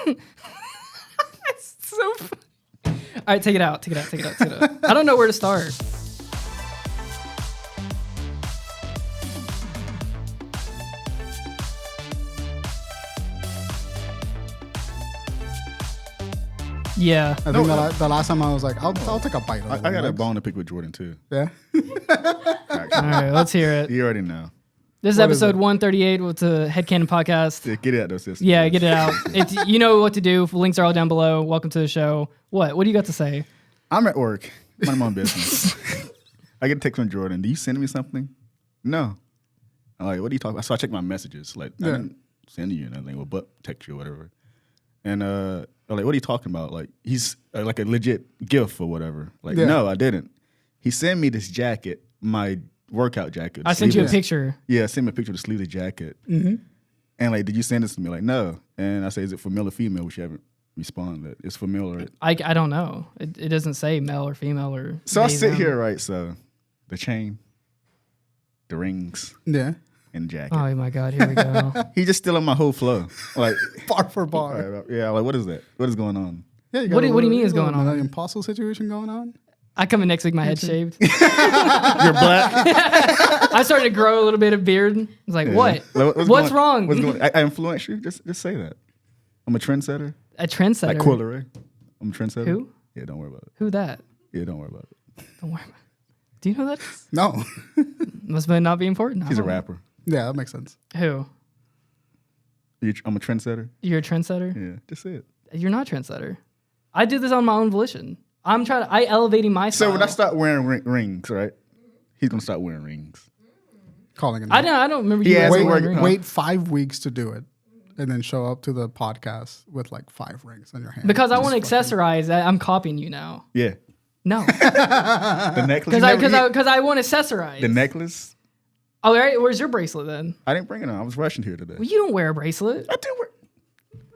It's so funny. All right, take it out. I don't know where to start. Yeah. I think the last time I was like, I'll take a bite. I got a bone to pick with Jordan too. Yeah. All right, let's hear it. You already know. This is episode 138 with the HeadKanon podcast. Yeah, get it out those systems. Yeah, get it out. You know what to do. Links are all down below. Welcome to the show. What do you got to say? I'm at work. Minding my own business. I get a text from Jordan. Do you send me something? No. I'm like, what are you talking about? So I check my messages. Like, I didn't send you anything. Well, but text you or whatever. And I'm like, what are you talking about? Like, he's like a legit gift or whatever. Like, no, I didn't. He sent me this jacket, my workout jacket. I sent you a picture. Yeah, I sent me a picture of the sleeveless jacket. Mm-hmm. And like, did you send this to me? Like, no. And I say, is it for male or female? Which you haven't responded. It's for male or... I don't know. It doesn't say male or female or... So I sit here, right? So the chain, the rings. Yeah. And the jacket. Oh my God, here we go. He just stealing my whole flow. Like bar for bar. Yeah, like what is that? What is going on? Yeah, what do you mean is going on? An impossible situation going on? I come in next week, my head's shaved. You're black? I started to grow a little bit of beard. I was like, what? What's wrong? What's going, I influence you? Just say that. I'm a trendsetter. A trendsetter? Like Coil Ray. I'm a trendsetter. Who? Yeah, don't worry about it. Who that? Yeah, don't worry about it. Don't worry about it. Do you know that? No. Must not be important. He's a rapper. Yeah, that makes sense. Who? I'm a trendsetter. You're a trendsetter? Yeah, just say it. You're not a trendsetter. I did this on my own volition. I elevating my style. So when I start wearing rings, right? He's gonna start wearing rings. Calling it. I don't remember you wearing rings. Wait 5 weeks to do it, and then show up to the podcast with like 5 rings on your hand. Because I want to accessorize. I'm copying you now. Yeah. No. The necklace. Because I want to accessorize. The necklace. Oh, where's your bracelet then? I didn't bring it on. I was rushing here today. Well, you don't wear a bracelet. I do wear.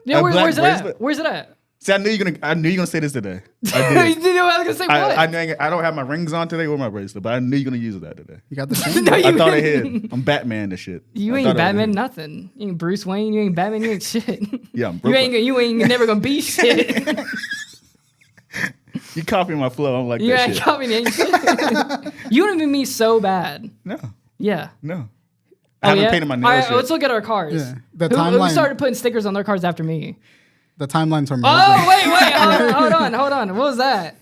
Yeah, where's it at? Where's it at? See, I knew you're gonna say this today. I did. You know I was gonna say what? I don't have my rings on today or my bracelet, but I knew you're gonna use that today. You got the same. No, I thought ahead. I'm Batman. This shit. You ain't Batman. Nothing. You ain't Bruce Wayne. You ain't Batman. You ain't shit. Yeah, I'm broke. You ain't never gonna be shit. You copying my flow. I'm like you that ain't shit. copying any shit. You want to be me so bad. No. Yeah. No. I haven't painted my nails All right, yet. let's look at our cars. Yeah. The Who timeline. started putting stickers on their cars after me? The timelines are. Oh wait, hold on. What was that?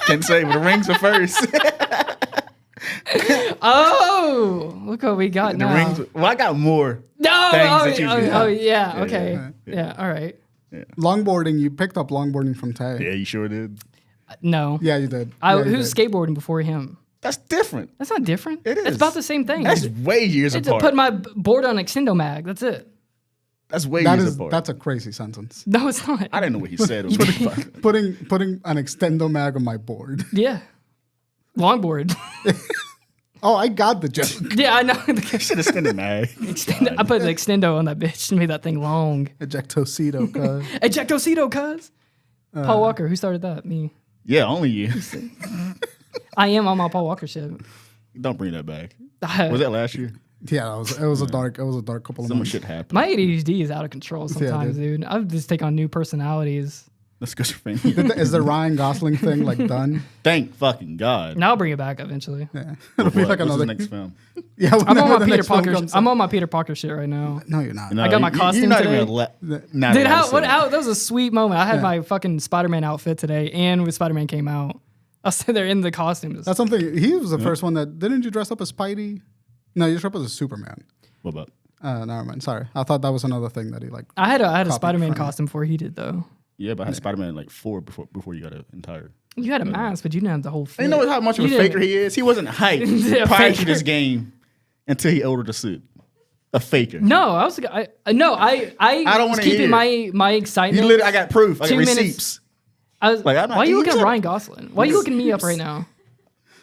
Can't say, but the rings are first. Oh, look what we got now. Rings. Well, I got more. No. Things that you Oh yeah. Okay. Yeah. All right. Yeah. Longboarding. You picked up longboarding from Tay. Yeah, you sure did. No. Yeah, you did. Who's skateboarding before him? That's different. That's not different. It is. It's about the same thing. That's way years it's apart. Put my board on Extendo Mag. That's it. That's way years apart. That's a crazy sentence. No, it's not. I didn't know what he said. It was Putting an extendo mag on my board. Yeah. Longboard. Oh, I got the joke. Yeah, I know. should extend it, man. I put the extendo on that bitch and made that thing long. Ejectocito, cuz. Ejectocito, cuz. Paul Walker. Who started that? Me. Yeah, only you. I am on my Paul Walker shit. Don't bring that back. Was that last year? Yeah, it was a dark couple of So much months. shit happened. My ADHD is out of control sometimes, dude. I just take on new personalities. That's good for me. Is the Ryan Gosling thing like done? Thank fucking God. And I'll bring it back eventually. Yeah, it'll be like What's another the next film. Yeah, I'm on my the Peter next film Parker. comes I'm out. on my Peter Parker shit right now. No, you're not. No, I got my costume you're not today. Even Dude, how that was a sweet moment. I had my fucking Spider-Man outfit today, and when Spider-Man came out, I was sitting there in the costumes. That's something. He was the first one that didn't you dress up as Spidey? No, you dressed up as a Superman. What about? Never mind. Sorry, I thought that was another thing that he like. I had a copied Spider-Man from it. costume before he did though. Yeah, but I had Spider-Man like 4 before you got an entire. You had a mask, but you didn't have the whole fit. You know how much of a faker he is? He wasn't hyped prior to this game until he ordered the suit. A faker. No, I was. I don't was wanna keeping hear my You excitement. literally, I got proof. I got 2 minutes. receipts. I was Like, I'm not- why are you you looking at said- Ryan Gosling? Why are you looking me up right now?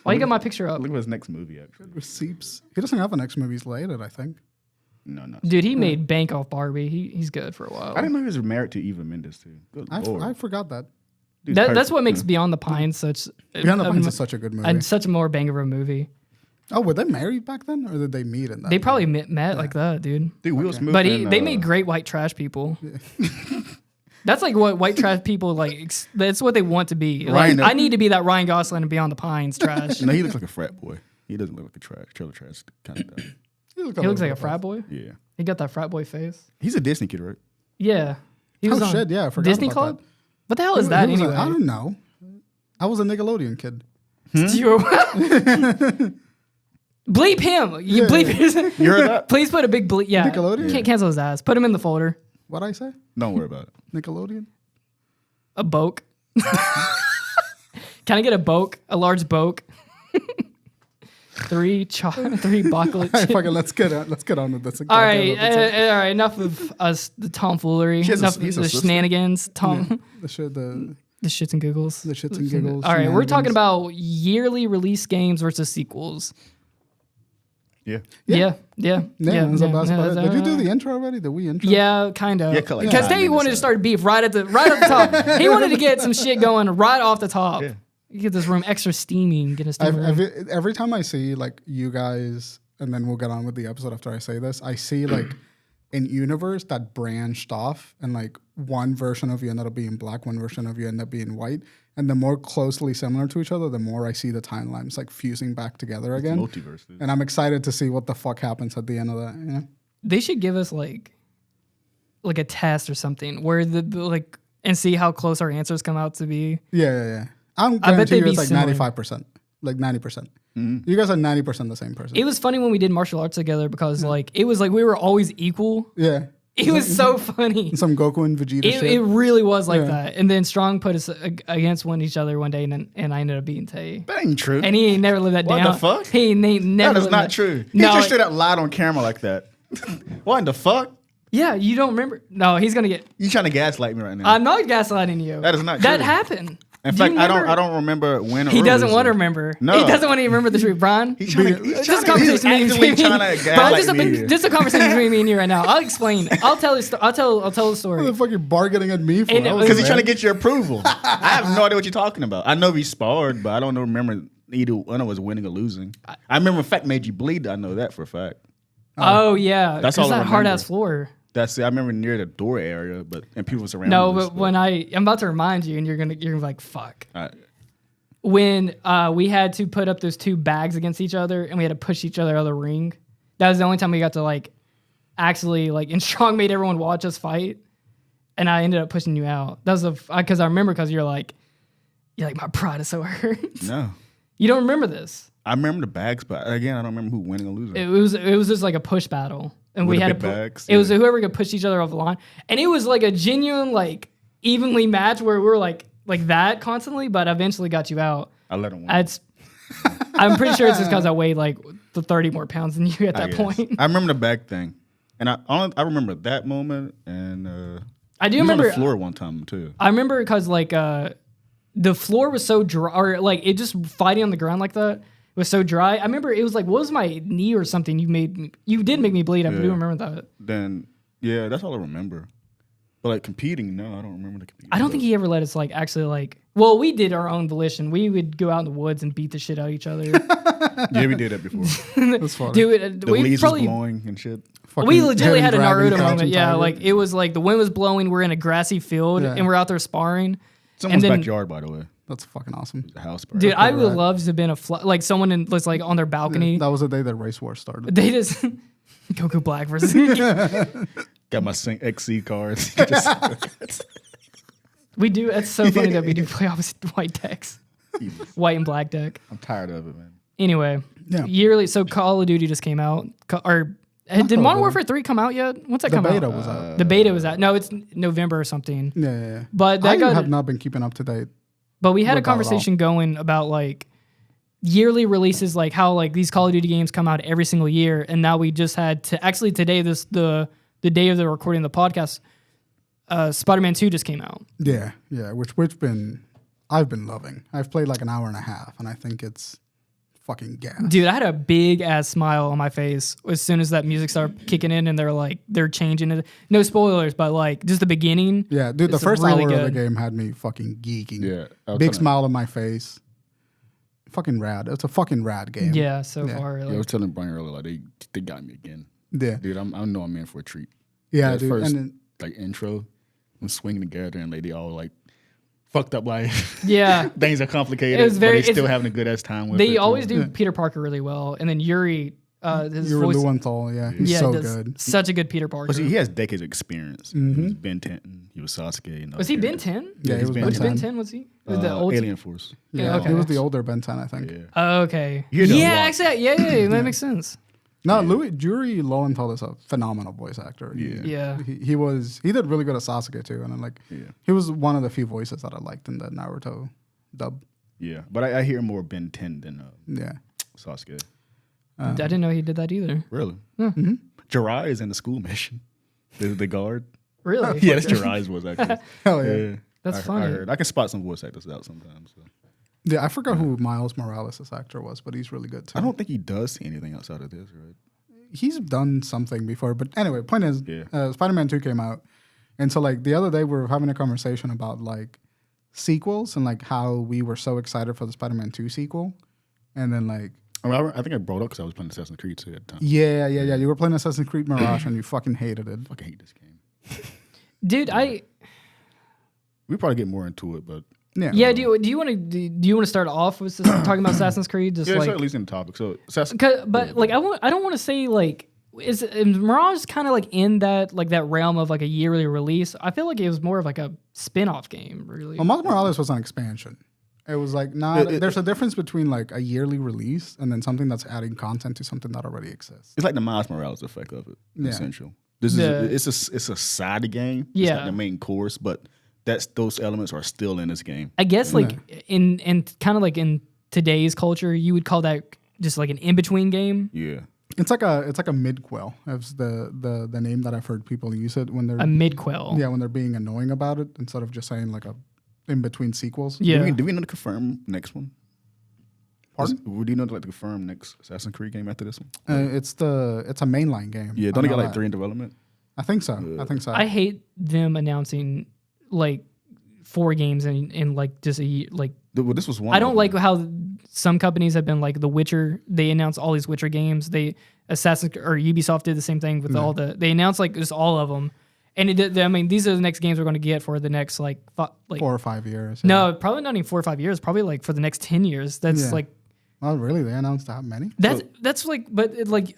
Why you got my picture up? Look at his next movie, actually. Receipts. He doesn't have a next movie slated, I think. No. Dude, he made bank off Barbie. He's good for a while. I didn't know he was married to Eva Mendes, too. Good Lord. I forgot that. Dude's That's perfect. what makes Beyond the Pines such Beyond the Pines is such a good movie. and such a more banger of a movie. Oh, were they married back then, or did they meet in that? They probably met like that, dude. Dude, Will Smith. But they made great white trash people. Yeah. That's like what white trash people like. That's what they want to be. Like, I need to be that Ryan Gosling and be on the Pines trash. No, he looks like a frat boy. He doesn't look like a trailer trash kind of guy. He looks like a frat boy. Yeah, he got that frat boy face. He's a Disney kid, right? Yeah. He was on shit! Yeah, I forgot Disney about Club. That. What the hell is that anyway? I don't know. I was a Nickelodeon kid. Bleep him. You bleep him. You heard that? Please put a big bleep. Yeah. Nickelodeon? Can't cancel his ass. Put him in the folder. What'd I say? Don't worry about it. Nickelodeon? A boke. Can I get a boke? A large boke? 3 chocolate chips. Fucking let's get on with this. All right. All right. Enough of us, the tomfoolery. Enough of the shenanigans. The shits and giggles. The shits and giggles. All right. We're talking about yearly release games versus sequels. Yeah. Yeah. Did you do the intro already? Did we intro? Yeah, kind of. Yeah, because they wanted to start beef right at the top. He wanted to get some shit going right off the top. Yeah. You get this room extra steamy. Get us every time I see like you guys, and then we'll get on with the episode after I say this. I see like an universe that branched off, and like one version of you ended up being black, one version of you ended up being white. And the more closely similar to each other, the more I see the timelines like fusing back together again. Multiverse. And I'm excited to see what the fuck happens at the end of that. You know? They should give us like a test or something where and see how close our answers come out to be. Yeah. I bet you it's like 95%, like 90%. Mm-hmm. You guys are 90% the same person. It was funny when we did martial arts together because like it was like we were always equal. Yeah. It was so funny. Some Goku and Vegeta shit. It really was like that. And then Strong put us against each other one day, and I ended up beating Tay. That ain't true. And he ain't never lived that down. What the fuck? He ain't never. That is not true. He just straight up lied on camera like that. What the fuck? Yeah, you don't remember? No, he's gonna get. You trying to gaslight me right now? I'm not gaslighting you. That is not true. That happened. In fact, I don't remember when. He doesn't want to remember. No, he doesn't want to remember the truth, Brian. He's trying to gaslight me. Just a conversation between me and you right now. I'll explain. I'll tell the story. What the fuck you bargaining at me for? Because he's trying to get your approval. I have no idea what you're talking about. I know we sparred, but I don't remember either one of us winning or losing. I remember in fact made you bleed. I know that for a fact. Oh yeah, that's all. That hard ass floor. That's it. I remember near the door area, and people was around. No, but when I'm about to remind you, and you're like, fuck. All right. When we had to put up those 2 bags against each other, and we had to push each other out of the ring. That was the only time we got to like actually like. And Strong made everyone watch us fight, and I ended up pushing you out. That was because I remember because you're like my pride is so hurt. No, you don't remember this. I remember the bags, but again, I don't remember who winning or losing. It was just like a push battle. And with we had it was whoever could push each other off the line, and it was like a genuine like evenly match where we were like that constantly, but eventually got you out. I let him win. I'm pretty sure it's just because I weighed like the 30 more pounds than you at that point. I remember the bag thing, and I remember that moment, and I do remember on the floor one time too. I remember because like the floor was so dry, or like it just fighting on the ground like that. Was so dry. I remember it was like, what was my knee or something? You did make me bleed. I do remember that. Then, yeah, that's all I remember. But like competing, no, I don't remember the competing. I don't think he ever let us like actually like, well, we did our own volition. We would go out in the woods and beat the shit out of each other. Yeah, we did that before. That's funny. Dude, the leaves was blowing and shit. We legitimately had a Naruto moment. Yeah, like it was like the wind was blowing. We're in a grassy field and we're out there sparring. Someone's backyard, by the way. That's fucking awesome. The house, dude. I would love to have been like someone was like on their balcony. Yeah, that was the day that Race War started. They just Goku Black versus got my XC cars. We do. It's so funny that we do play opposite white decks, white and black deck. I'm tired of it, man. Anyway, yearly. So Call of Duty just came out. Did Modern Warfare 3 come out yet? When's that come out? The beta was out. The beta was out. No, it's November or something. Yeah. But I have not been keeping up to date. But we had a conversation going about like yearly releases, like how like these Call of Duty games come out every single year, and now we just had to actually today the day of the recording of the podcast, Spider-Man 2 just came out. Yeah, which I've been loving. I've played like an hour and a half, and I think it's fucking gas. Dude, I had a big ass smile on my face as soon as that music started kicking in, and they're changing it. No spoilers, but like just the beginning. Yeah, dude, the first really hour of the game had me fucking geeking. Yeah, big smile on my face. fucking rad. It's a fucking rad game. Yeah, so Yeah. far. Yeah, I Like, was telling Bryan earlier, like they got me again. Yeah. Dude, I know I'm in for a treat. Yeah, That dude. first And then, like intro, I'm swinging together and like they all like fucked up life. yeah. Things are complicated. It was very- but they still it's- having a good ass time with it. They too. always do Yeah. Peter Parker really well. And then Yuri, his Yuri voice. Lowenthal, yeah. He's Yeah, so does good. such a good Peter Parker. But see, he has decades of experience. He was Ben 10. He was Sasuke. You know, Was he Ben 10? Yeah, he he's was Ben Which 10. Ben 10 was he? Was the old Alien Force. Yeah, okay. he was the older Ben 10, I think. Yeah. Oh, okay. He did a Yeah, lot. actually, yeah, that makes sense. No, Yuri Lowenthal is a phenomenal voice actor. Yeah. Yeah. He did really good at Sasuke too, and then like Yeah. he was one of the few voices that I liked in the Naruto dub. Yeah. But I hear more Ben 10 than Yeah, Sasuke. I didn't know he did that either. Really? Mm-hmm. Jirai is in the school mission. The guard. Really? Yeah, that's Jirai's voice actor. hell yeah. That's I funny. heard. I can spot some voice actors out sometimes. So. Yeah, I forgot who Miles Morales' actor was, but he's really good too. I don't think he does anything outside of this, right? He's done something before, but anyway, point is, Yeah. Spider-Man 2 came out, and so like the other day we were having a conversation about like sequels and like how we were so excited for the Spider-Man 2 sequel, and then like I think I brought up because I was playing Assassin's Creed 2 at the time. yeah, you were playing Assassin's Creed Mirage and you fucking hated it. I fucking hate this game. Dude, We probably get more into it, but yeah. Do you want to start off with just talking about Assassin's Creed? Just yeah, like, it's at least in the topic. So Assassin's but like I don't want to say like is Mirage kind of like in that realm of like a yearly release? I feel like it was more of like a spin-off game, really. Well, Miles Morales was an expansion. It was like there's a difference between like a yearly release and then something that's adding content to something that already exists. It's like the Miles Morales effect of it. Yeah. Essential. This is it's a side game. It's Yeah. not the main course, but those elements are still in this game. I guess like in kind of like in today's culture, you would call that just like an in-between game. Yeah. It's like a midquel. That's the name that I've heard people use it when they're A midquel. when they're being annoying about it instead of just saying like a in between sequels. Yeah. Do we know to confirm next one? Pardon? Do you know to confirm next Assassin's Creed game after this one? It's a mainline game. Yeah, I don't they know got like that. 3 in development? I think so. I think so. I hate them announcing like 4 games in like just a year, like Well, this was one. I don't of like them. how some companies have been like The Witcher. They announce all these Witcher games. Ubisoft did the same thing with they announced like just all of them. And these are the next games we're going to get for the next like 4 or 5 years. no, probably not even 4 or 5 years. Probably like for the next 10 years. That's Yeah. like Oh, really? They announced that many? that's like, but it, like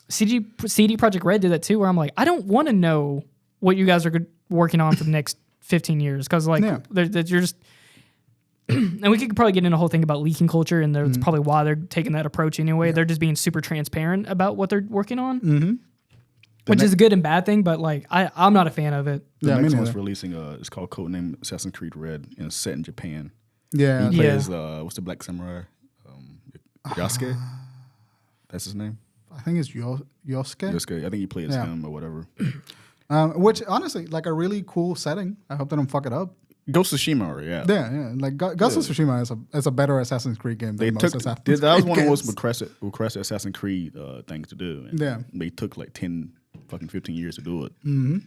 CD Projekt Red did that too. Where I'm like, I don't want to know what you guys are working on for the next 15 years because like you're just. And we could probably get into a whole thing about leaking culture, and that's probably why they're taking that approach anyway. Yeah. They're just being super transparent about what they're working on, which is a good and bad thing. But like, I'm not a fan of it. The next one's releasing. It's called Codename Assassin's Creed Red, and it's set in Japan. Yeah, he plays what's the Black Samurai? Yasuke. That's his name. I think it's Yosuke. Yosuke. I think he plays him or whatever. Which honestly, like a really cool setting. I hope they don't fuck it up. Ghost of Tsushima, yeah. Yeah. Like Ghost of Tsushima is a better Assassin's Creed game than most Assassin's Creed That was one of the games. most requested Assassin's Creed things to do. And they took like 15 years to do it. Mm-hmm.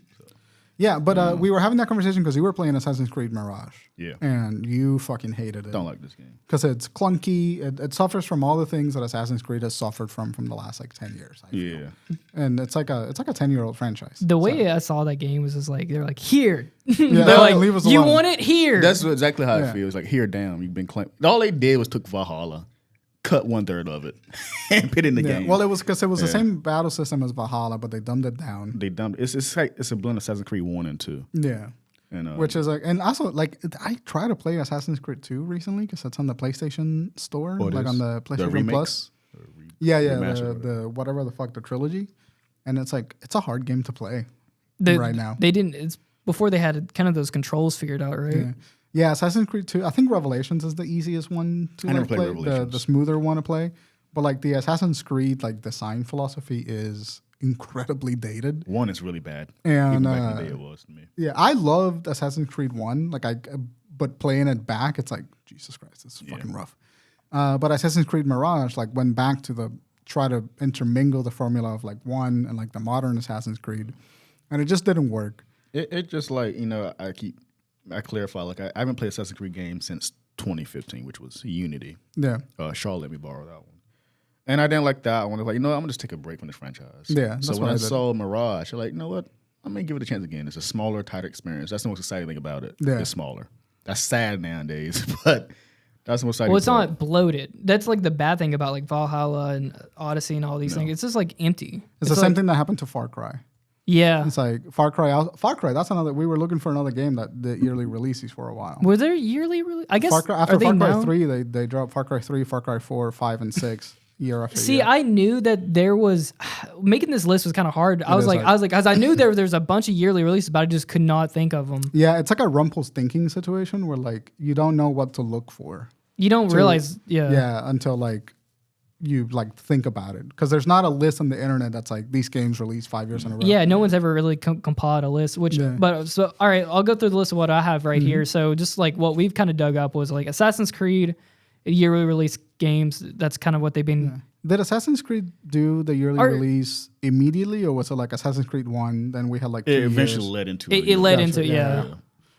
Yeah, but we were having that conversation because you were playing Assassin's Creed Mirage. Yeah. And you fucking hated it. Don't like this game. Because it's clunky. It suffers from all the things that Assassin's Creed has suffered from the last like 10 years. I feel. And it's like a 10-year-old franchise. The way I saw that game was just like, they're like, here. Yeah, they're like, leave us you alone. want it here. That's exactly how it feels. Like, here, damn, you've been claimed. All they did was took Valhalla, cut 1/3 of it, and put it in the game. Well, it was because it was the same battle system as Valhalla, but they dumbed it down. It's a blend of Assassin's Creed 1 and 2. Yeah. And, which is like, and also like, I tried to play Assassin's Creed 2 recently because it's on the PlayStation Store, like on the PlayStation Plus. The whatever the fuck, the trilogy, and it's like it's a hard game to play right now. They didn't. It's before they had kind of those controls figured out, right? Yeah, Assassin's Creed 2. I think Revelations is the easiest one to like, play, the smoother one to play. But like the Assassin's Creed like design philosophy is incredibly dated. 1 is really bad. And even back in the day it was to me. Yeah, I loved Assassin's Creed 1. But playing it back, it's like Jesus Christ, it's fucking rough. But Assassin's Creed Mirage like went back to try to intermingle the formula of like 1 and like the modern Assassin's Creed, and it just didn't work. It just like I clarify, like I haven't played Assassin's Creed game since 2015, which was Unity. Yeah. Charlotte let me borrow that one. And I didn't like that one. I was like, I'm going to just take a break from this franchise. Yeah. So when I saw Mirage, I'm like, you know what? I'm going to give it a chance again. It's a smaller, tighter experience. That's the most exciting thing about it. Yeah. It's smaller. That's sad nowadays, but that's the most exciting. Well, it's not bloated. That's like the bad thing about like Valhalla and Odyssey and all these things. It's just like empty. It's the same thing that happened to Far Cry. Yeah. It's like Far Cry, that's another, we were looking for another game that the yearly releases for a while. Were there yearly release? I guess after Far Cry 3, they dropped Far Cry 3, Far Cry 4, 5, and 6 year after year. See, I knew that there was, making this list was kind of hard. I was like, because I knew there's a bunch of yearly releases, but I just could not think of them. Yeah, it's like a Rumpelstiltskin situation where like you don't know what to look for. You don't realize, Yeah, until like you like think about it, because there's not a list on the internet that's like these games released 5 years in a row. Yeah, no one's ever really compiled a list. But so all right, I'll go through the list of what I have right here. So just like what we've kind of dug up was like Assassin's Creed, yearly release games. That's kind of what they've been. Yeah. Did Assassin's Creed do the yearly release immediately, or was it like Assassin's Creed 1? Then we had like 2 years? Eventually led into it. It led into yeah.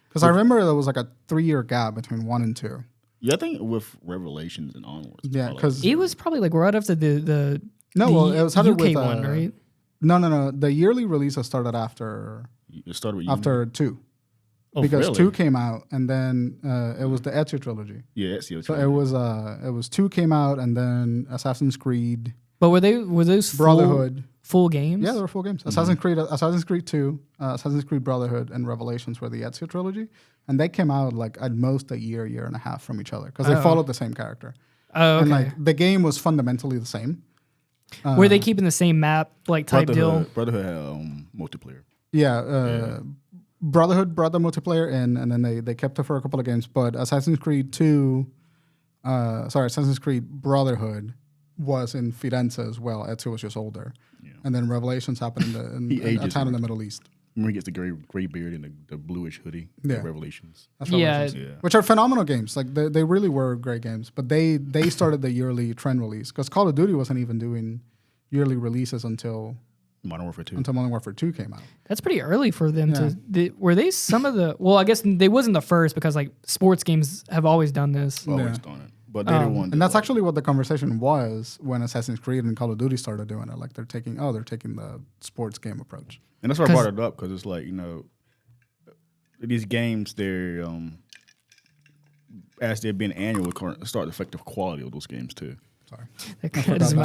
Because I remember there was like a 3-year gap between 1 and 2. Yeah, I think with Revelations and onwards. Yeah, because it was probably like right after the it was UK with, one, right? No. The yearly releases started after. It started with after 2. Oh, because really? 2 came out, and then it was the Ezio trilogy. Yeah, Ezio trilogy. So it was 2 came out, and then Assassin's Creed. But were those Brotherhood full games? Yeah, they were full games. Assassin's Creed 2, Assassin's Creed Brotherhood, and Revelations were the Ezio trilogy, and they came out like at most a year and a half from each other because they followed the same character. Oh, okay. And like the game was fundamentally the same. Were they keeping the same map like type deal? Brotherhood had multiplayer. Yeah. Brotherhood brought the multiplayer in, and then they kept it for a couple of games. But Assassin's Creed Brotherhood was in Firenze as well. Ezio was just older. Yeah. And then Revelations happened in a town in the Middle East. When he gets the gray beard and the bluish hoodie. Yeah. Revelations. That's Revelations. Which are phenomenal games. Like they really were great games. But they started the yearly trend release because Call of Duty wasn't even doing yearly releases until Modern Warfare 2. Until Modern Warfare 2 came out. That's pretty early for them to. Were they some of the? Well, I guess they wasn't the first because like sports games have always done this. Always done it, but they're the one. And that's actually what the conversation was when Assassin's Creed and Call of Duty started doing it. Like they're taking the sports game approach. And that's why I brought it up because it's like these games they're as they're being annual start to affect the quality of those games too. Sorry.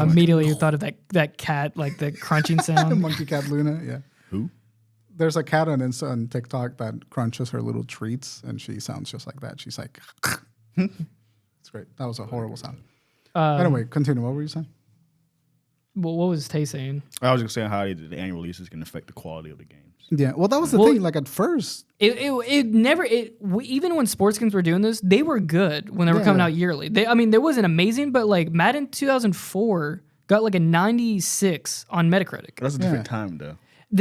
Immediately thought of that cat, like the crunching sound. Monkey Cat Luna, yeah. Who? There's a cat on TikTok that crunches her little treats, and she sounds just like that. She's like, it's great. That was a horrible sound. Anyway, continue. What were you saying? Well, what was Tay saying? I was just saying how the annual releases can affect the quality of the games. Yeah, well, that was the thing. Like at first, even when sports games were doing this, they were good when they were coming out yearly. There wasn't amazing, but like Madden 2004 got like a 96 on Metacritic. That's a different time, though.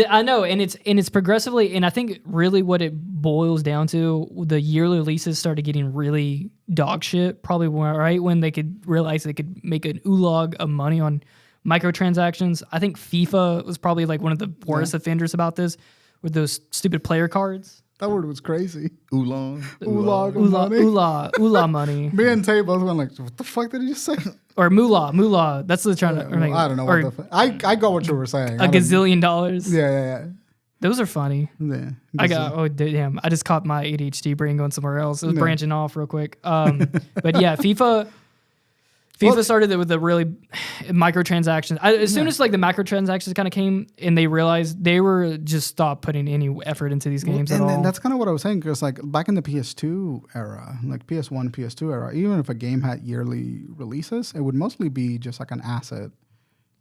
I know, and it's progressively, and I think really what it boils down to, the yearly releases started getting really dog shit. Probably right when they could realize they could make an oolog of money on microtransactions. I think FIFA was probably like one of the worst offenders about this with those stupid player cards. That word was crazy. Oolong. Oolah money. Me and Tay both went like, what the fuck did he just say? Or moolah. That's what they're trying to. I don't know. I got what you were saying. $1 gazillion. Yeah. Those are funny. Yeah. Damn. I just caught my ADHD brain going somewhere else. It was branching off real quick. But yeah, FIFA started with the really microtransactions. As soon as like the microtransactions kind of came and they realized they were just stopped putting any effort into these games at all. And that's kind of what I was saying, because like back in the PS2 era, like PS1, PS2 era, even if a game had yearly releases, it would mostly be just like an asset.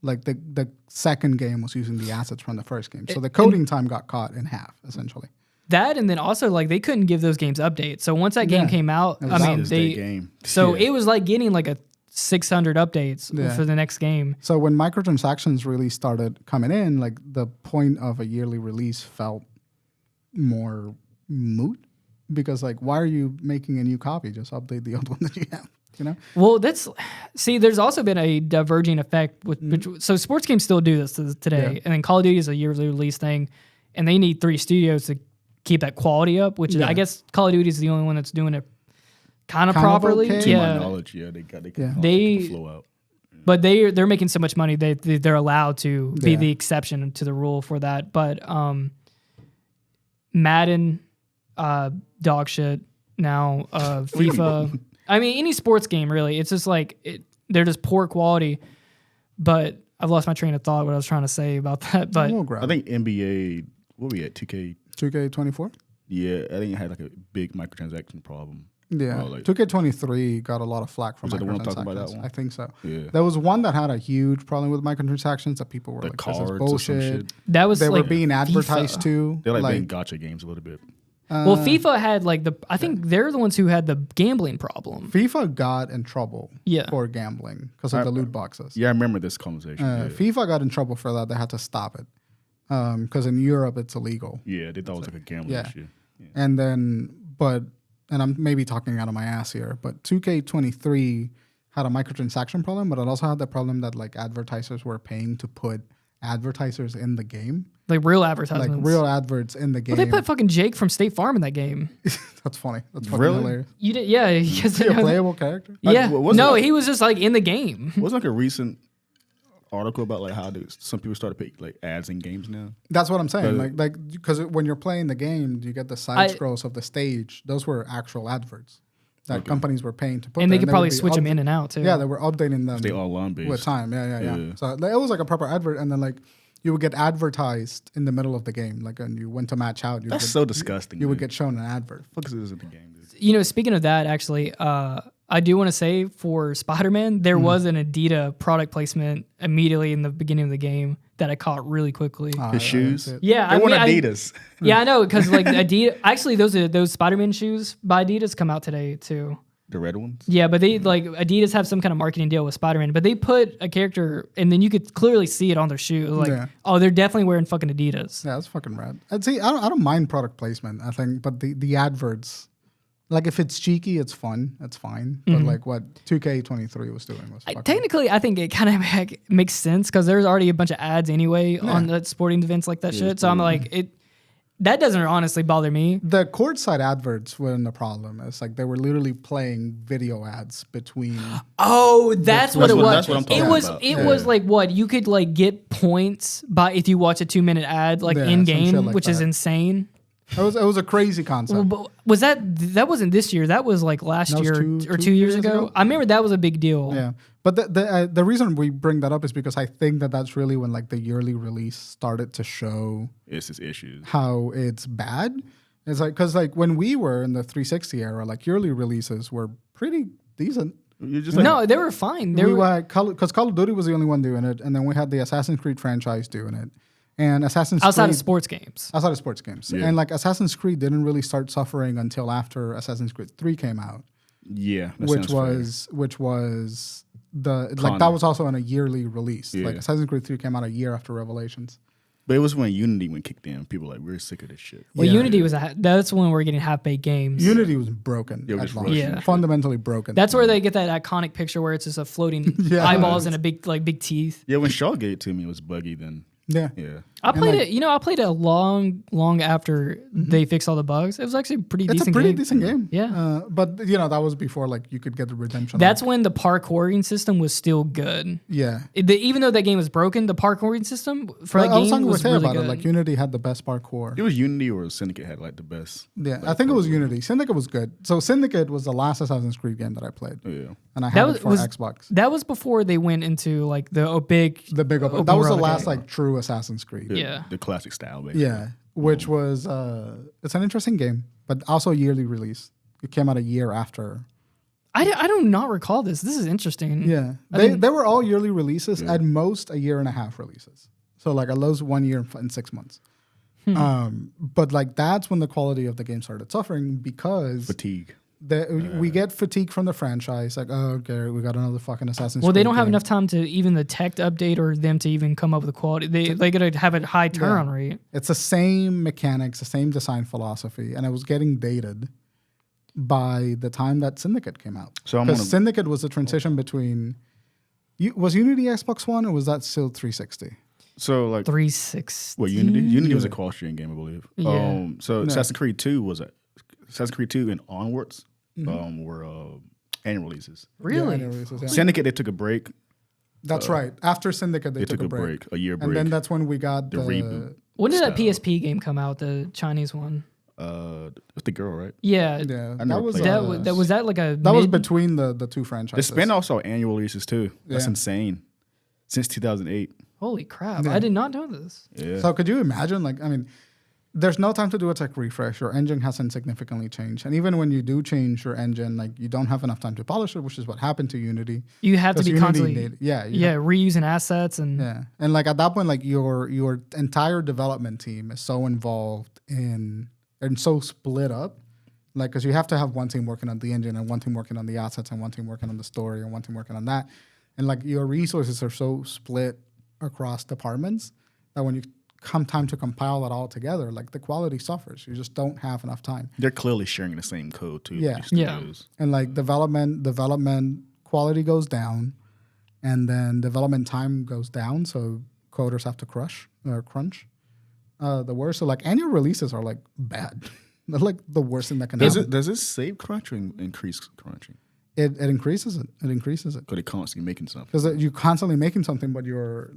Like the second game was using the assets from the first game. So the coding time got cut in half, essentially. That, and then also like they couldn't give those games updates. So once that game came out, it was like getting like a 600 updates for the next game. So when microtransactions really started coming in, like the point of a yearly release felt more moot, because like, why are you making a new copy? Just update the old one that you have, Well, there's also been a diverging effect with, so sports games still do this today. And then Call of Duty is a yearly release thing, and they need 3 studios to keep that quality up, which is, I guess Call of Duty is the only one that's doing it kind of Kind of properly. okay. To my Yeah, knowledge, yeah, they got They- the flow out. but they're making so much money they're allowed to be Yeah. the exception to the rule for that. But Madden, dog shit now. FIFA. I mean, any sports game really. It's just like they're just poor quality. But I've lost my train of thought. What I was trying to say about that. But We'll grab I think NBA. What were we at? 2K. 2K24. Yeah, I think it had like a big microtransaction problem. Yeah, Oh, like- 2K23 got a lot of flack from Was that the one I'm talking about, that microtransactions. one? I think so. Yeah, There was one that had a huge problem with microtransactions that people were the like, cards "This is or some bullshit." shit. that was They like were being advertised FIFA. to. They're like being gotcha games a little bit. Well, FIFA had like I think they're the ones who had the gambling problem. FIFA got in trouble Yeah. for gambling because of the loot boxes. Yeah, I remember this conversation. FIFA got in trouble for that. They had to stop it because in Europe it's illegal. Yeah, they thought it was like a gambling Yeah. issue. Yeah. And then, and I'm maybe talking out of my ass here, but 2K23 had a microtransaction problem, but it also had the problem that like advertisers were paying to put advertisers in the game, Like real like advertisements. real adverts in the game. Well, they put fucking Jake from State Farm in that game. That's funny. That's fucking Really? hilarious. You did, yeah. Is he a playable character? Yeah. wasn't No, it- he was just like in the game. Wasn't like a recent article about like how some people started putting like ads in games now. That's what I'm saying. But- Like because when you're playing the game, you get the side scrolls of the stage. Those were actual adverts that companies were paying to put. And they there, could would probably be switch them in and out too. Yeah, they were updating them They all on with based. time. Yeah. Yeah. So it was like a proper advert, and then like you would get advertised in the middle of the game. Like when you went to match out, That's so disgusting. you would dude. get shown an advert. What the fuck is this in the game, dude? You know, speaking of that, actually, I do want to say for Spider-Man, there was an Adidas product placement immediately in the beginning of the game that I caught really quickly. His shoes. Yeah, They I want mean, Adidas. Yeah, I know because like Adidas. Actually, those Spider-Man shoes by Adidas come out today too. The red ones. Yeah, but they like Adidas have some kind of marketing deal with Spider-Man, but they put a character and then you could clearly see it on their shoe. Like, Yeah. oh, they're definitely wearing fucking Adidas. Yeah, that's fucking rad. I'd say I don't mind product placement. I think, but the adverts, like if it's cheeky, it's fun. It's fine. But like what 2K23 was doing was fucking. Technically, I think it kind of makes sense because there's already a bunch of ads anyway on the sporting events like that shit. So I'm like, that doesn't honestly bother me. The courtside adverts weren't the problem. It's like they were literally playing video ads between. Oh, that's what it was. That's what I'm talking it was about. it was like what you could like get points by if you watch a 2-minute ad like Yeah, in some shit game, like which is that. insane. It was a crazy concept. Well, but was that wasn't this year? That was like last That was year two- or 2 2 years years ago. ago? I remember that was a big deal. Yeah, but the reason we bring that up is because I think that's really when like the yearly release started to show It's his issues. how it's bad. It's like because like when we were in the 360 era, like yearly releases were pretty decent. You're just like, No, they were fine. They We were, were because Call of Duty was the only one doing it, and then we had the Assassin's Creed franchise doing it, and Assassin's outside Creed, of sports games. outside of sports games, Yeah. and like Assassin's Creed didn't really start suffering until after Assassin's Creed 3 came out, yeah, that which sounds fair. was the like Connor. that was also on a yearly release. Yeah. Like Assassin's Creed 3 came out a year after Revelations. But it was when Unity went kicked in. People were like, we're sick of this shit. Well, Yeah. Unity was that's when we're getting half-baked games. Unity was broken. Yeah, at just launch. rushing Yeah. shit. Fundamentally broken. That's where they get that iconic picture where it's just a floating Yeah. eyeballs and a big big teeth. Yeah, when Shaw gave it to me, it was buggy. Then yeah. yeah, I played like- it. You know, I played it long after they fixed all the bugs. It was actually a pretty It's decent a pretty game. decent game. Yeah. But that was before like you could get the redemption. That's when the parkouring system was still good. yeah. Even though that game was broken, the parkouring system for that I was game talking was with Tay really about good. it. Like Unity had the best parkour. it was Unity or Syndicate had like the best. Yeah, I think it was Unity. Syndicate was good. So Syndicate was the last Assassin's Creed game that I played, Yeah, and I That had was- it for was- Xbox. That was before they went into like the big. The big open. open That was the world last game. like true Assassin's Creed. Yeah. the classic style. Basically. Yeah, which was it's an interesting game, but also a yearly release. It came out a year after. I do not recall this. This is interesting. Yeah, they were all yearly releases. At most, a year and a half releases. So like at most 1 year and 6 months. But like that's when the quality of the game started suffering because Fatigue. we get fatigue from the franchise. Like, oh, okay, we got another fucking Assassin's Creed. Well, they don't have game. enough time to even the tech to update or them to even come up with the quality. They gotta have a high turn rate. It's the same mechanics, the same design philosophy, and it was getting dated by the time that Syndicate came out. So I'm Because gonna- Syndicate was the transition between. Was Unity Xbox One or was that still 360? So like 360. what Unity? Unity was a cross-gen game, I believe. Yeah. So Assassin's Creed 2 was Assassin's Creed 2 and onwards were annual releases. Really? Yeah, releases, yeah. Syndicate, they took a break. That's right. After Syndicate, they took a break. A year break. And then that's when we got the reboot. When did that Style. PSP game come out? The Chinese one. With the girl, right? Yeah. Yeah, I that never was played That was that like a. that was between the two franchises. The spin-offs are annual releases too. That's Yeah. insane. Since 2008. Holy crap! Yeah. I did not know this. Yeah. So could you imagine? Like, I mean, there's no time to do a tech refresh. Your engine hasn't significantly changed, and even when you do change your engine, like you don't have enough time to polish it, which is what happened to Unity. You have to 'Cause be Unity constantly, have- reusing assets and yeah, and like at that point, like your entire development team is so involved in and so split up, like because you have to have one team working on the engine and one team working on the assets and one team working on the story and one team working on that, and like your resources are so split across departments that when you come time to compile it all together, like the quality suffers. You just don't have enough time. They're clearly sharing the same code too. Yeah. these Yeah. studios. And like development quality goes down, and then development time goes down. So coders have to crunch. The worst. So like annual releases are like bad. They're like the worst thing that can happen. Does it save crunch or increase crunching? It increases it. It increases it Because they're constantly making something. because you're constantly making something, but your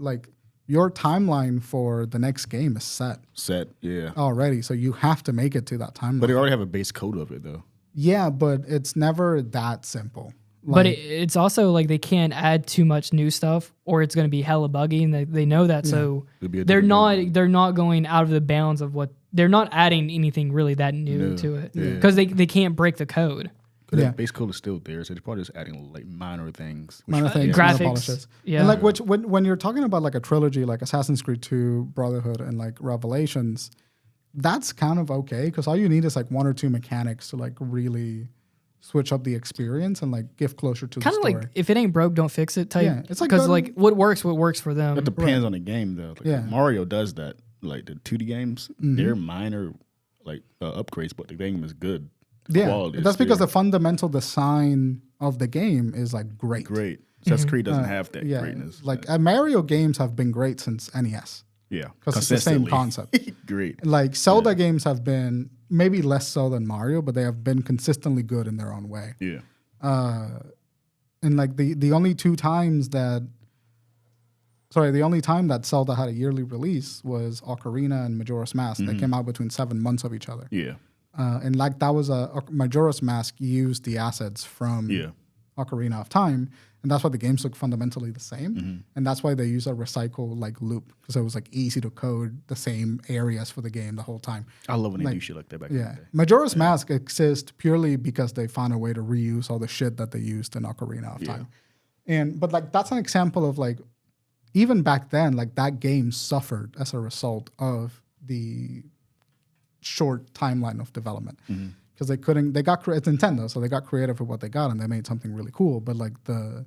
timeline for the next game is set Yeah. already. So you have to make it to that timeline. But they already have a base code of it though. Yeah, but it's never that simple. but it's also like they can't add too much new stuff or it's going to be hella buggy and they know that. So It'll be a they're different not going out of the bounds of what they're not adding anything really that new No. to it Yeah. because they can't break the code. Because Yeah. the base code is still there, so they're probably just adding like minor things. Minor things, graphics, minor polishes. yeah. And like when you're talking about like a trilogy like Assassin's Creed 2, Brotherhood, and like Revelations, that's kind of okay because all you need is like one or two mechanics to like really switch up the experience and like give closure to the Kind of story. like if it ain't broke, don't fix it type. Yeah, it's like because going- like what works for them. That depends on the game though. Like Yeah. Mario does that. Like the 2D games, Mm-hmm. they're minor like upgrades, but the game is good. Yeah, Quality is that's because there. the fundamental design of the game is like great. Great. Assassin's Creed doesn't have that Yeah, greatness. like Mario games have been great since NES yeah, because it's the same consistently. concept. Great. Like Zelda games have been maybe less so than Mario, but they have been consistently good in their own way. Yeah. And like the only time that Zelda had a yearly release was Ocarina and Majora's Mask. They came out between 7 months of each other. Yeah. And like that was Majora's Mask used the assets from Yeah. Ocarina of Time, and that's why the games look fundamentally the same. And that's why they use a recycle like loop because it was like easy to code the same areas for the game the whole time. I love when they Like, do shit like that back in Yeah, the day. Majora's Mask exists purely because they found a way to reuse all the shit that they used in Ocarina of Time. But like that's an example of like even back then, like that game suffered as a result of the short timeline of development because it's Nintendo, so they got creative with what they got and they made something really cool. But like the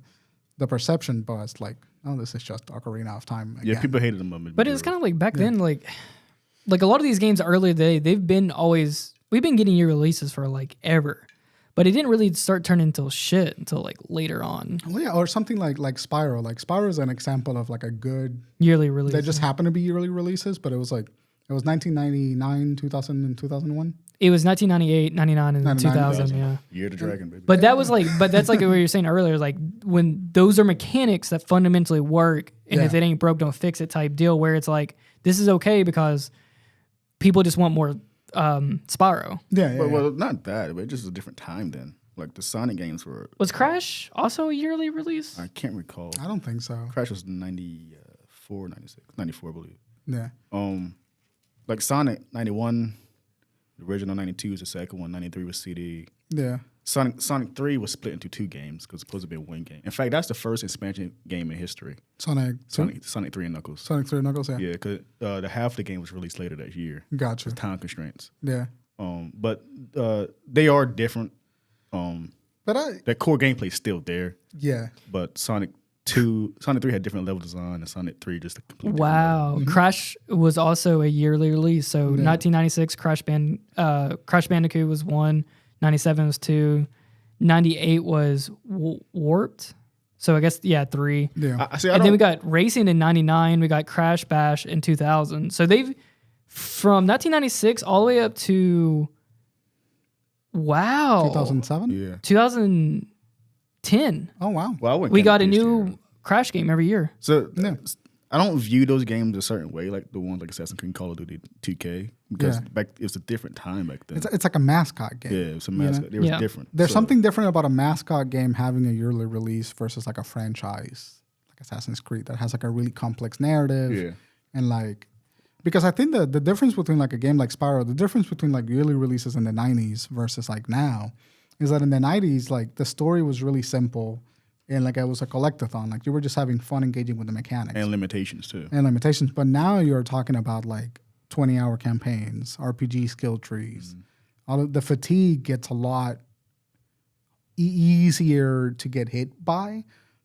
perception was like, oh, this is just Ocarina of Time again. Yeah, people hated them. But it's kind of like back then, like a lot of these games earlier today, we've been getting year releases for like ever, but it didn't really start turning until shit until like later on. Well, yeah, or something like Spyro. Like Spyro is an example of like a good. Yearly release. They just happened to be yearly releases, but it was 1999, 2000, and 2001. It was 1998, 99, and 99, 2000, yeah. Year of the Dragon, baby. But that was like, but that's like what you were saying earlier, like when those are mechanics that fundamentally work, and if Yeah. it ain't broke, don't fix it type deal, where it's like, this is okay because people just want more Spyro. Yeah, Well, not that, but just a different time then. Like the Sonic games were. Was Crash also a yearly release? I can't recall. I don't think so. Crash was 94, 96, 94, I believe. Yeah, Like Sonic 91, the original 92 was the second one. 93 was CD. yeah. Sonic 3 was split into two games because it's supposed to be one game. In fact, that's the first expansion game in history. Sonic 3 and Knuckles. Sonic 3 Knuckles. Yeah, Yeah, because the half of the game was released later that year. gotcha. With time constraints. Yeah, But they are different. but That core gameplay is still there. yeah. But Sonic 3 had different level design, and Sonic 3 just a complete different level. Wow. Crash was also a yearly release. So 1996, Crash Bandicoot was 1, 97 was 2, 98 was Warped. So I guess, 3. Yeah. And then we got Racing in 99, we got Crash Bash in 2000. So they've, from 1996 all the way up to Wow. 2007. Yeah. 2010. Oh wow. Well, I wouldn't We count got the a PS2 new era. Crash game every year. So Yeah. I don't view those games a certain way, like the ones like Assassin's Creed, Call of Duty, 2K, because Yeah. back it was a different time back then. It's like a mascot game. Yeah, it was a you know? mascot. It was Yeah. different. There's So, something different about a mascot game having a yearly release versus like a franchise, like Assassin's Creed, that has like a really complex narrative. Yeah. And like, because I think the difference between like a game like Spyro, the difference between like yearly releases in the 90s versus like now is that in the 90s, like the story was really simple and like it was a collectathon. Like you were just having fun engaging with the mechanics And limitations too. and limitations. But now you're talking about like 20-hour campaigns, RPG skill trees. All of the fatigue gets a lot easier to get hit by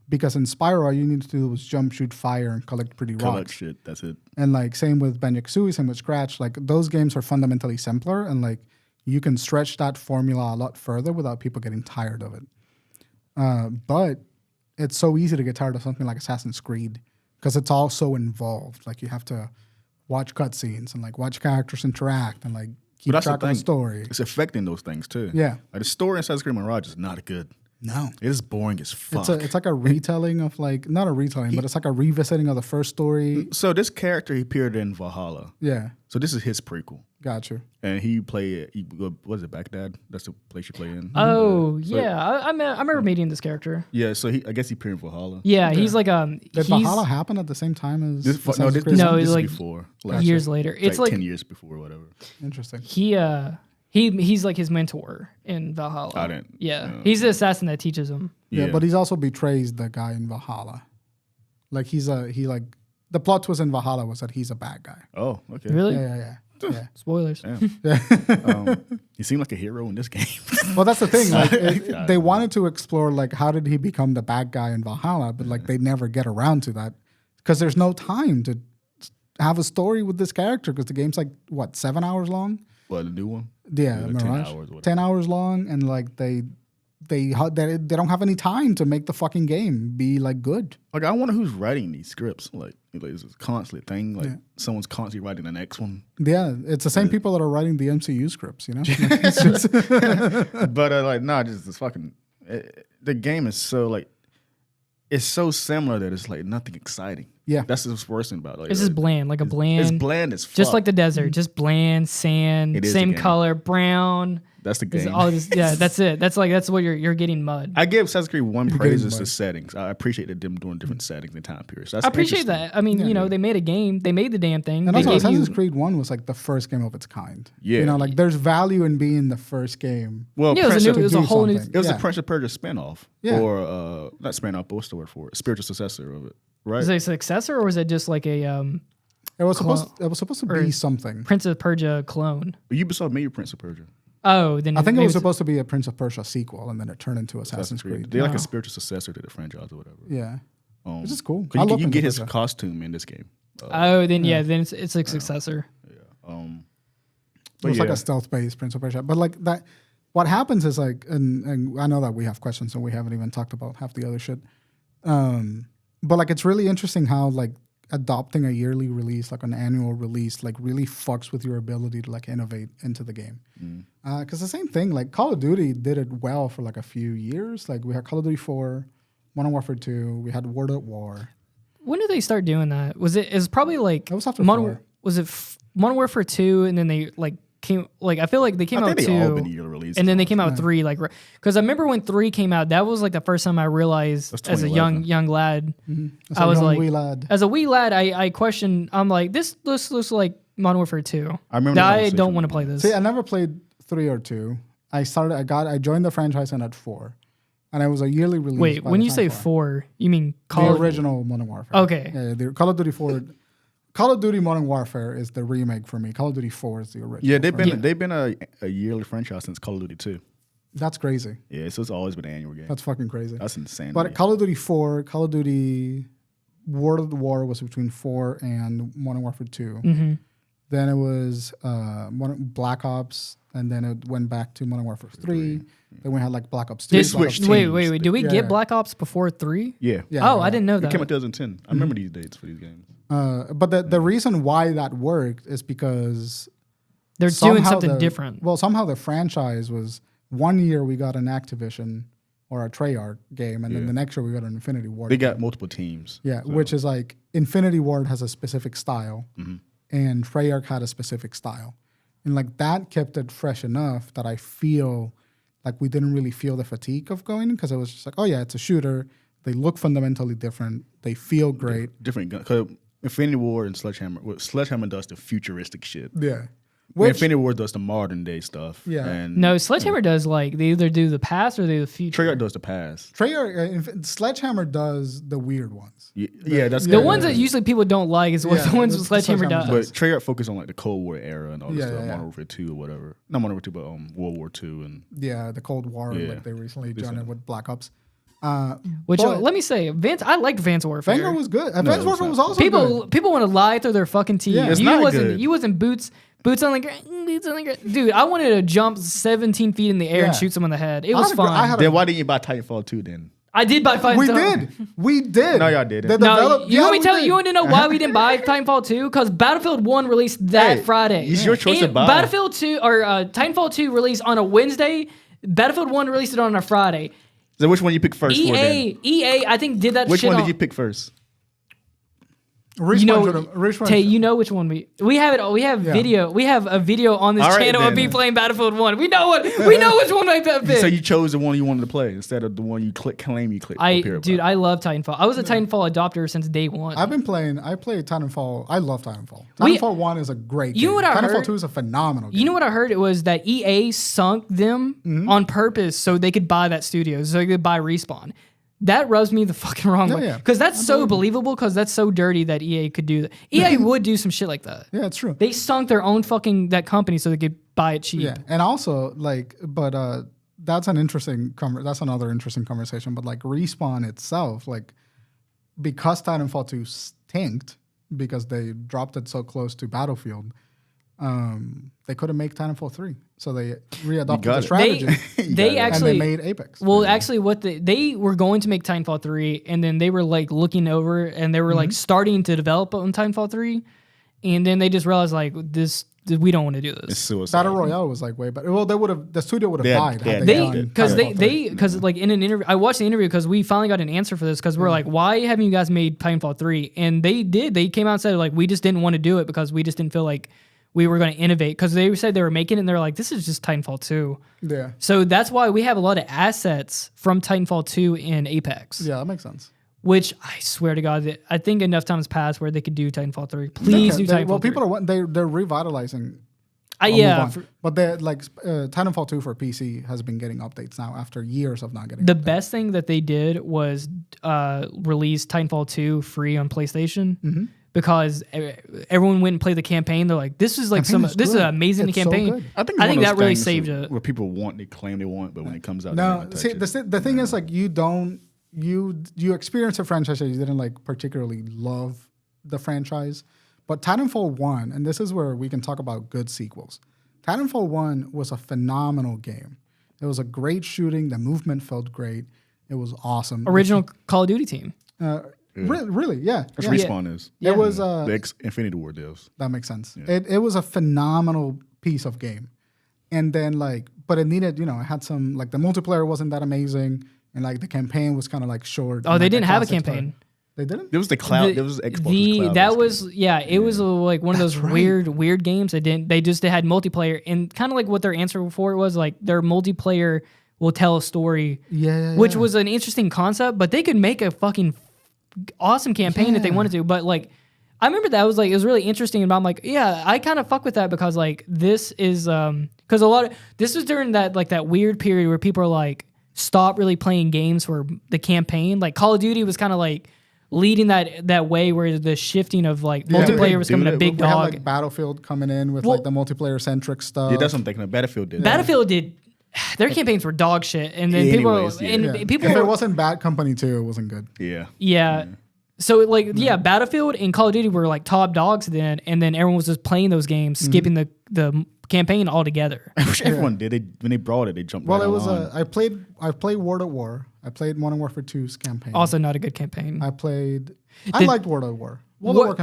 because in Spyro, all you need to do was jump, shoot, fire, and collect pretty Collect rocks. shit. That's it. And like same with Banjo-Kazooie, same with Scratch. Like those games are fundamentally simpler, and like you can stretch that formula a lot further without people getting tired of it. But it's so easy to get tired of something like Assassin's Creed because it's all so involved. Like you have to watch cutscenes and like watch characters interact and like keep But that's the track of the thing. story. It's affecting those things too. Yeah. Like the story in Assassin's Creed Mirage is not good. No. It is boring as fuck. It's like a retelling of like, not a retelling, but it's like a revisiting of the first story. So this character, he appeared in Valhalla. Yeah. So this is his prequel. Got you. And he played, what is it, Baghdad? That's the place you play in. Oh, So- yeah. I remember meeting this character. Yeah, so I guess he appeared in Valhalla. Yeah, he's like Did he's Valhalla happen at the same time as This, no, Assassin's this, Creed? this, No, this it's is like before. years later. It's like 10 years before, whatever. Interesting. he's like his mentor in Valhalla. I didn't- Yeah, no. he's the assassin that teaches him. Yeah, but he's also betrays the guy in Valhalla. Like the plot twist in Valhalla was that he's a bad guy. Oh, okay. Really? Yeah. Spoilers. Damn. He seemed like a hero in this game. Well, that's the thing. Like, Yeah. they wanted to explore like how did he become the bad guy in Valhalla, but like they never get around to that because there's no time to have a story with this character because the game's like what 7 hours long. Well, the new one? Yeah, like 10 Mirage. hours or whatever. 10 hours long, and like they don't have any time to make the fucking game be like good. Like, I wonder who's writing these scripts. Like it's a constant thing. Like, someone's constantly writing the next one. Yeah, it's the same people that are writing the MCU scripts, you know? Like, it's just- But, just this fucking... the game is so, like... It's so similar that it's, like, nothing exciting. Yeah. That's the worst thing about it. Like, It's just bland, like a bland. It's bland as fuck. Just like the desert, just bland sand, It is same the game. color, brown. That's the It's game. all just, yeah, that's it. That's what you're getting mud. I give Assassin's Creed one You're praise getting is the mud. settings. I appreciate them doing different settings and time periods. So that's I appreciate interesting. that. I mean, they made a game. They made the damn thing. and They also, gave Assassin's you, Creed 1 was like the first game of its kind. Yeah. You know, like there's value in being the first game. Well, Yeah, it was Prince a of- new- it was a do whole new. something. It was Yeah. a Prince of Persia spinoff, Yeah. or not spinoff, but what's the word for it? Spiritual successor of it, right? Was it a successor or was it just like a It was supposed to be something. Prince of Persia clone? Ubisoft made Prince of Persia. Oh, then I think it maybe was it's- supposed to be a Prince of Persia sequel, and then it turned into Assassin's Creed. They're like Wow. a spiritual successor to the franchise or whatever. Yeah, which is cool. 'Cause I you, love you Prince get of his Persia. costume in this game. Oh, then then it's like successor. Um, It but was yeah, like a stealth-based Prince of Persia. But like that, what happens is like, and I know that we have questions and we haven't even talked about half the other shit. But like, it's really interesting how like adopting a yearly release, like an annual release, like really fucks with your ability to like innovate into the game. Because the same thing, like Call of Duty did it well for like a few years. Like we had Call of Duty 4, Modern Warfare 2, we had World at War. When did they start doing that? Was it? It's probably like It was after Modern. 4. Was it Modern Warfare 2, and then they like came like I feel like they came I out think they all 2, been yearly releases. and then they came out 3. Like because I remember when 3 came out, that was like the first time I realized That's as a 2011. young lad. That's I a was young like, wee lad. as a wee lad, I questioned. I'm like, this looks like Modern Warfare 2. I remember. the I conversation don't want to we play had. this. See, I never played 3 or 2. I joined the franchise in at 4, and it was a yearly release. Wait, by when the you time say 4, you mean the Call of original Modern Warfare. Okay. Yeah, the Call of Duty 4. Call of Duty Modern Warfare is the remake for me. Call of Duty 4 is the original. Yeah, they've for me. been a yearly franchise since Call of Duty 2. That's crazy. Yeah, so it's always been an annual game. That's fucking crazy. That's insane. But Call of Duty 4, Call of Duty World at War was between 4 and Modern Warfare 2. Mm-hmm. Then it was Black Ops, and then it went back to Modern Warfare 3. Then we had like Black Ops 2. They Did, Black Ops switched 2. wait. Did we Yeah. get Black Ops before 3? yeah, Yeah, Oh, yeah. I didn't know it that. came out 2010. I remember these dates for these games. But the reason why that worked is because They're doing somehow something different. Well, somehow the franchise was 1 year we got an Activision or a Treyarch game, and then the next year we got an Infinity Ward. They got multiple teams. Yeah, which is like Infinity Ward has a specific style, and Treyarch had a specific style. And like that kept it fresh enough that I feel like we didn't really feel the fatigue of going because it was just like, oh yeah, it's a shooter. They look fundamentally different. They feel great. Different gun. Because Infinity Ward and Sledgehammer. Well, Sledgehammer does the futuristic shit. Yeah. Infinity Ward does the modern day stuff. Yeah. And No, Sledgehammer does like they either do the past or they do the future. Treyarch does the past. Sledgehammer does the weird ones. Yeah, that's The ones that usually people don't like is what the ones Sledgehammer does. But Treyarch focus on like the Cold War era and all this stuff, yeah. Modern Warfare 2 or whatever. Not Modern Warfare 2, but World War 2 and The Cold War, like they recently joined it with Black Ops. Which let me say, I liked Advanced Warfare. Vanguard was good. Advanced Warfare was also good. People want to lie through their fucking teeth. Yeah, it's not good. You wasn't boots on the ground. Dude, I wanted to jump 17 feet in the air and shoot someone in the head. It was fun. then why didn't you buy Titanfall 2 then? I did buy Titanfall. We did. No, y'all didn't. You want me to tell you? You want to know why we didn't buy Titanfall 2? Because Battlefield 1 released that Friday. It's your choice to buy. Battlefield 2 or Titanfall 2 released on a Wednesday. Battlefield 1 released it on a Friday. So which one you pick first? EA, I think did that. Which shit one on, did you pick first? Tay, you know which one we have it. We have video. We have a video on this channel of me playing Battlefield 1. We know which one I picked. So you chose the one you wanted to play instead of the one you claim you clicked. I love Titanfall. I was a Titanfall adopter since day one. I played Titanfall. I love Titanfall. Titanfall 1 is a great game. You know what I heard? Titanfall 2 is a phenomenal game. You know what I heard? It was that EA sunk them on purpose so they could buy that studio, so they could buy Respawn. That rubs me the fucking wrong way. Because that's so believable, because that's so dirty that EA could do that. EA would do some shit like that. Yeah, it's true. They sunk their own fucking that company so they could buy it cheap. Yeah, and also that's another interesting conversation. But like Respawn itself, like because Titanfall 2 stinked because they dropped it so close to Battlefield, they couldn't make Titanfall 3. So they readopted the strategy. They actually and they made Apex. Well, actually, they were going to make Titanfall 3, and then they were like looking over, and they were like starting to develop on Titanfall 3, and then they just realized like we don't want to do this. It's suicide. Battle Royale was like way better. Well, the studio would have died. Because like in an interview, I watched the interview because we finally got an answer for this because we're like, why haven't you guys made Titanfall 3? And they did. They came out and said like, we just didn't want to do it because we just didn't feel like we were going to innovate, because they said they were making it and they're like, this is just Titanfall 2. Yeah. So that's why we have a lot of assets from Titanfall 2 in Apex. Yeah, that makes sense. Which I swear to God, that I think enough times passed where they could do Titanfall 3. Please do Titanfall 3. Well, people they're revitalizing. Yeah. But they're like Titanfall 2 for PC has been getting updates now after years of not getting The updates. best thing that they did was release Titanfall 2 free on PlayStation. Because everyone went and played the campaign. They're like, this is like this is an amazing campaign. So I think that really saved it. Where people they claim they want, but when it comes out, no. See, the thing is like you experience a franchise that you didn't like particularly love the franchise, but Titanfall 1, and this is where we can talk about good sequels. Titanfall 1 was a phenomenal game. It was a great shooting. The movement felt great. It was awesome. Original Call of Duty team. Really, yeah. That's Respawn is. Yeah. It was the Infinity Ward deals. That makes sense. Yeah. It was a phenomenal piece of game, and then but it needed, it had some like the multiplayer wasn't that amazing, and like the campaign was kind of like short. Oh, they didn't have a campaign. They didn't. There was the cloud. There was Xbox. It was like one of those weird games. They had multiplayer, and kind of like what their answer for it was like their multiplayer will tell a story. Which was an interesting concept, but they could make a fucking awesome campaign if they wanted to. But like, I remember that was like, it was really interesting, and I'm like, yeah, I kind of fuck with that, because like this is because this was during that weird period where people are like stop really playing games for the campaign. Like Call of Duty was kind of like leading that way where the shifting of like multiplayer was becoming a big dog. Had, like Battlefield coming in with like the multiplayer centric stuff. Yeah, that's what I'm thinking of. Battlefield did. Battlefield did. Their campaigns were dog shit, and then people. If it wasn't Bad Company 2, it wasn't good. Yeah. So like Battlefield and Call of Duty were like top dogs then, and then everyone was just playing those games, skipping the campaign altogether. I wish everyone did. When they brought it, they jumped. Well, it was I played World at War. I played Modern Warfare 2's campaign. Also, not a good campaign. I liked World at War.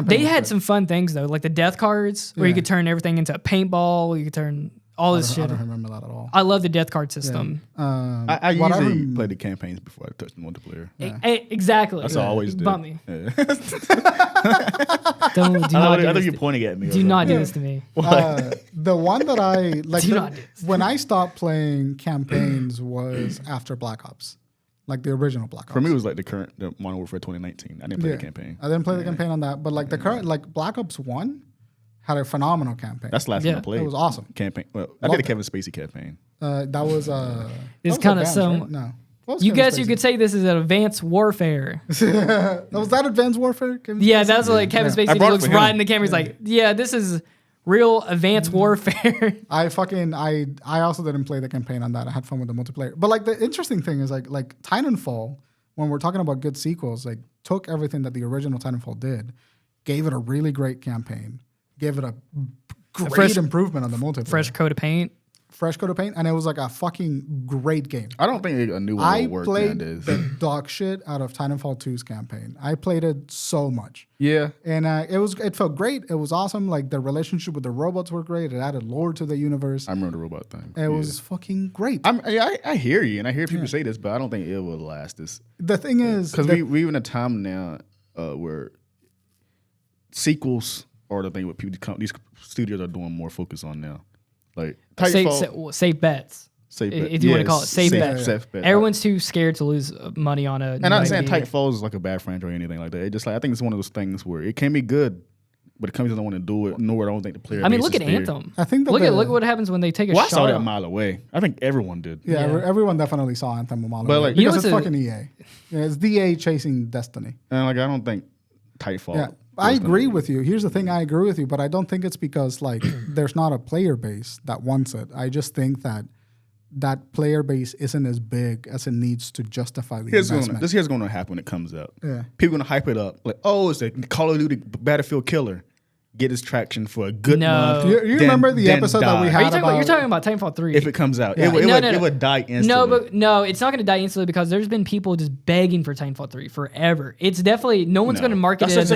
They had some fun things though, like the death cards where you could turn everything into a paintball. You could turn. all this I shit. don't remember that at all. I love the death card system. I usually play the campaigns before I touch the multiplayer. Yeah. Exactly. That's what I always do. Bump me. Yeah. Do not do I think this you're pointing at me. Do not do this to me. The one that I like Do not do this. when I stopped playing campaigns was after Black Ops, like the original Black Ops. For me, it was like the Modern Warfare 2019. I didn't play the campaign. I didn't play the campaign on that, but like the current, like Black Ops 1 had a phenomenal campaign. That's the last one I played. It was awesome. Campaign. Well, I did a Kevin Spacey campaign. That was It's kind of some. right? No. What was You Kevin guess you Spacey? could say this is an advanced warfare. Was that Advanced Warfare? Kevin Yeah, Spacey? that's what like Kevin I Spacey brought it looks for him. right in the camera. He's like, yeah, this is real advanced warfare. I also didn't play the campaign on that. I had fun with the multiplayer. But like the interesting thing is like Titanfall, when we're talking about good sequels, like took everything that the original Titanfall did, gave it a really great campaign, gave it a great improvement on the multiplayer. Fresh coat of paint. Fresh coat of paint, and it was like a fucking great game. I don't think a new one I will work played nowadays. the dog shit out of Titanfall 2's campaign. I played it so much. Yeah. And it felt great. It was awesome. Like the relationship with the robots were great. It added lore to the universe. I remember the robot thing. It was fucking great. I hear you, and I hear people say this, but I don't think it will last this. The thing is, Because we in a time now where sequels are the thing what these studios are doing more focus on now. Like Safe bets. If you want to call it safe bets. Everyone's too scared to lose money on a. And I'm not saying Titanfall is like a bad franchise or anything like that. It just like I think it's one of those things where it can be good, but the companies don't want to do it. Nor I don't think the player. I mean, base look is at there. Anthem. I think that look at what happens when they take a Well, I shot. saw that a mile away. I think everyone did. Yeah, Yeah. everyone definitely saw Anthem a mile But, away. like, you know because it's what's fucking EA. Yeah, it's DA chasing Destiny. And like I don't think Titanfall. Yeah, I agree with you. Here's the thing, I agree with you, but I don't think it's because like there's not a player base that wants it. I just think that player base isn't as big as it needs to justify the investment. This here's going to happen when it comes out. Yeah. People going to hype it up like, oh, it's a Call of Duty Battlefield killer. Get its traction for a good No. month. You then- remember the then episode that we die. had You're talking about Titanfall 3. If it comes out, Yeah. it would die instantly. No, but no, it's not going to die instantly because there's been people just begging for Titanfall 3 forever. It's definitely no one's going to market it. That's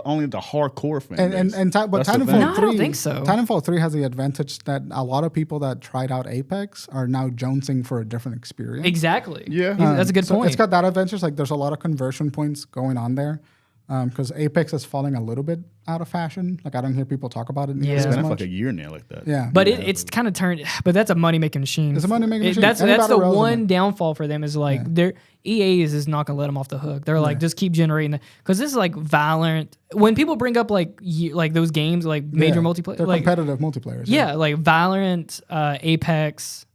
only the hardcore fan. But That's the Titanfall 3, thing. No, I don't think so. Titanfall 3 has the advantage that a lot of people that tried out Apex are now jonesing for a different experience. Exactly. Yeah. That's a good So point. it's got that advantage. Like there's a lot of conversion points going on there. Because Apex is falling a little bit out of fashion. Like I don't hear people talk about it Yeah. It's as been much. like a year now like that. Yeah, But it's kind of turned. But that's a money making machine. It's a money-making machine. That's Any the battle royale is a one money. downfall for them is like their EA is just not gonna let them off the hook. They're like just keep generating because this is like Valorant. When people bring up like those games like major multiplayer, They're like competitive multiplayers. yeah, like Valorant, Apex,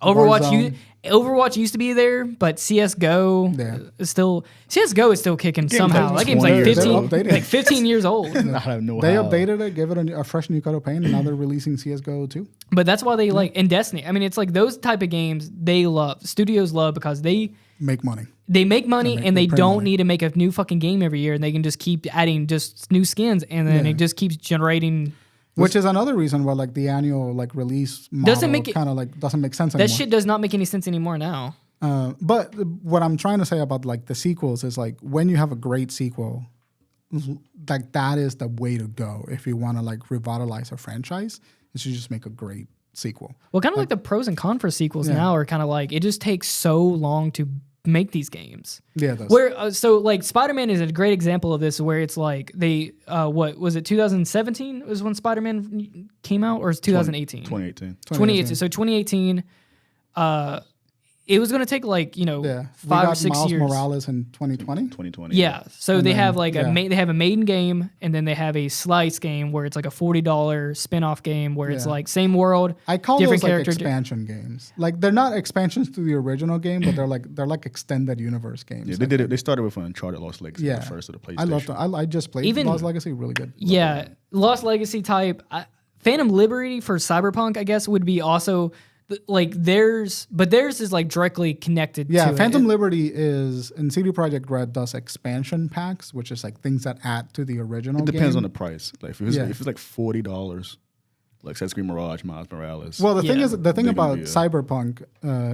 Overwatch. Overwatch used to be there, but CS:GO is still kicking somehow. That game's like 20 years 15, old. Updated. like 15 years old. I have no They how. updated it, gave it a fresh new coat of paint, and now they're releasing CS:GO too. But that's why they like in Destiny. I mean, it's like those type of games they love. Studios love because they Make money. make money and they print don't money. need to make a new fucking game every year, and they can just keep adding just new skins, and then it just keeps generating. Which is another reason why like the annual like release model Doesn't make doesn't make sense That anymore. shit does not make any sense anymore now. But what I'm trying to say about like the sequels is like when you have a great sequel, like that is the way to go if you want to like revitalize a franchise. Is you just make a great sequel. Well, kind of like the pros and cons for sequels now are kind of like it just takes so long to make these games. Yeah, that's Where so like Spider-Man is a great example of this, where it's like they what was it 2017 was when Spider-Man came out, or is 2018? 2018. 2018. So 2018. It was going to take like 5 or 6 Miles years. Morales in 2020. 2020. Yeah. So they have like yeah. they have a main game, and then they have a slice game where it's like a $40 spin-off game where it's Yeah. like same world, I call different those like characters. expansion games. Like they're not expansions to the original game, but they're like extended universe games. Yeah, they did it. They started with Uncharted Lost Legacy, Yeah. the first of the PlayStation. I loved it. I just played Even- Lost Legacy, really good. Yeah, Lost Legacy type. Phantom Liberty for Cyberpunk, I guess, would be also like theirs, but theirs is like directly connected. Yeah, to Phantom it. Liberty is, and CD Projekt Red does expansion packs, which is like things that add to the original It depends game. on the price. Like if it's like $40, like Assassin's Creed Mirage, Miles Morales. Well, the thing Yeah. is, the thing They're about gonna be Cyberpunk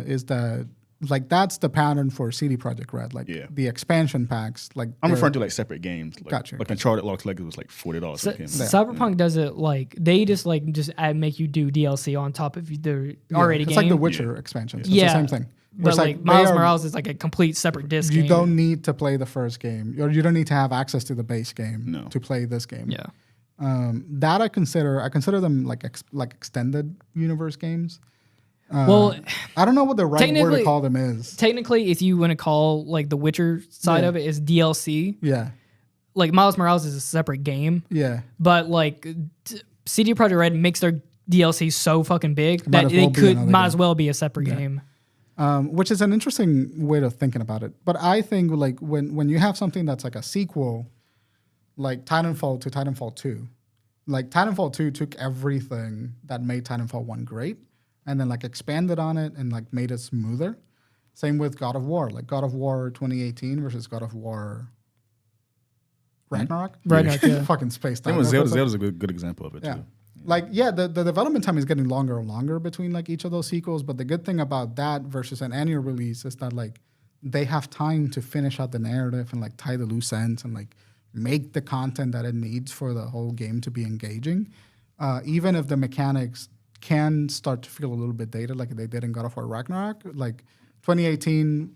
is that like that's the pattern for CD Projekt Red. Like the expansion packs. Like I'm referring to like separate games. Like, gotcha. Like Uncharted Lost Legacy was like $40. Cyberpunk does it like they just make you do DLC on top of the already game. It's like the Witcher expansions. It's the same thing. But like Miles Morales is like a complete separate disc. You don't need to play the first game, or you don't need to have access to the base game to play this game. Yeah. That I consider them like extended universe games. Well, I don't know what the right word to call them is. Technically, if you want to call like the Witcher side of it is DLC. Yeah. Like Miles Morales is a separate game. Yeah. But like CD Projekt Red makes their DLC so fucking big that they might as well be a separate game. Which is an interesting way of thinking about it. But I think like when you have something that's like a sequel, like Titanfall to Titanfall 2, like Titanfall 2 took everything that made Titanfall 1 great and then like expanded on it and like made it smoother. Same with God of War, like God of War 2018 versus God of War Ragnarok. Ragnarok, yeah. Fucking space time. Zelda's a good example of it too. Like, the development time is getting longer and longer between like each of those sequels. But the good thing about that versus an annual release is that like they have time to finish out the narrative and like tie the loose ends and like make the content that it needs for the whole game to be engaging. Even if the mechanics can start to feel a little bit dated, like they did in God of War Ragnarok, like 2018.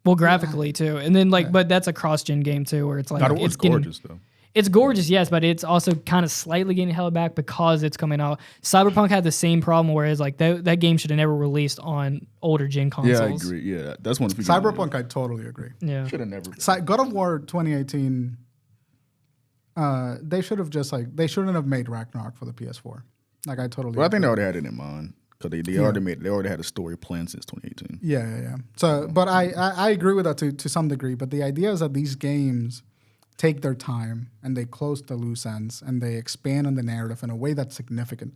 Well, graphically too, and then like, but that's a cross-gen game too, where it's like it's gorgeous though. It's gorgeous, yes, but it's also kind of slightly getting held back because it's coming out. Cyberpunk had the same problem, whereas like that game should have never released on older gen consoles. Yeah, I agree. Yeah, that's one. Cyberpunk, I totally agree. Yeah, should have never. God of War 2018. They should have they shouldn't have made Ragnarok for the PS4. Like I totally. Well, I think they already had it in mind because they already had a story planned since 2018. Yeah. So, but I agree with that to some degree. But the idea is that these games take their time and they close the loose ends and they expand on the narrative in a way that's significant.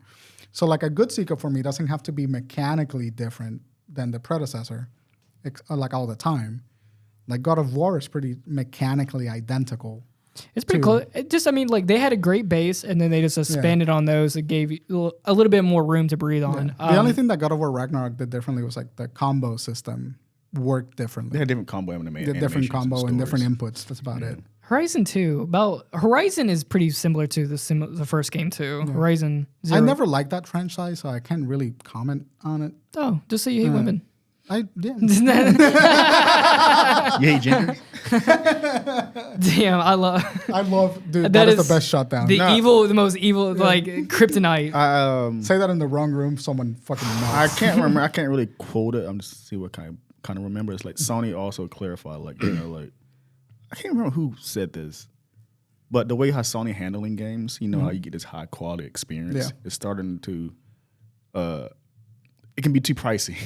So like a good sequel for me doesn't have to be mechanically different than the predecessor, like all the time. Like God of War is pretty mechanically identical. It's pretty close. Like they had a great base and then they just expanded on those. It gave you a little bit more room to breathe on. The only thing that God of War Ragnarok did differently was like the combo system worked differently. They had different combo different combo and different inputs. That's about it. Horizon 2. Horizon is pretty similar to the first game too. Yeah. Horizon 0. I never liked that franchise, so I can't really comment on it. Oh, just so you hate women. Yeah. You hate gender? Damn, I love, dude. That is the best shutdown. The most evil, like kryptonite. Say that in the wrong room, someone fucking knows. I can't remember. I can't really quote it. I'm just see what kind of remember. It's like Sony also clarified, like like I can't remember who said this, but the way how Sony handling games, how you get this high quality experience, is starting to, it can be too pricey.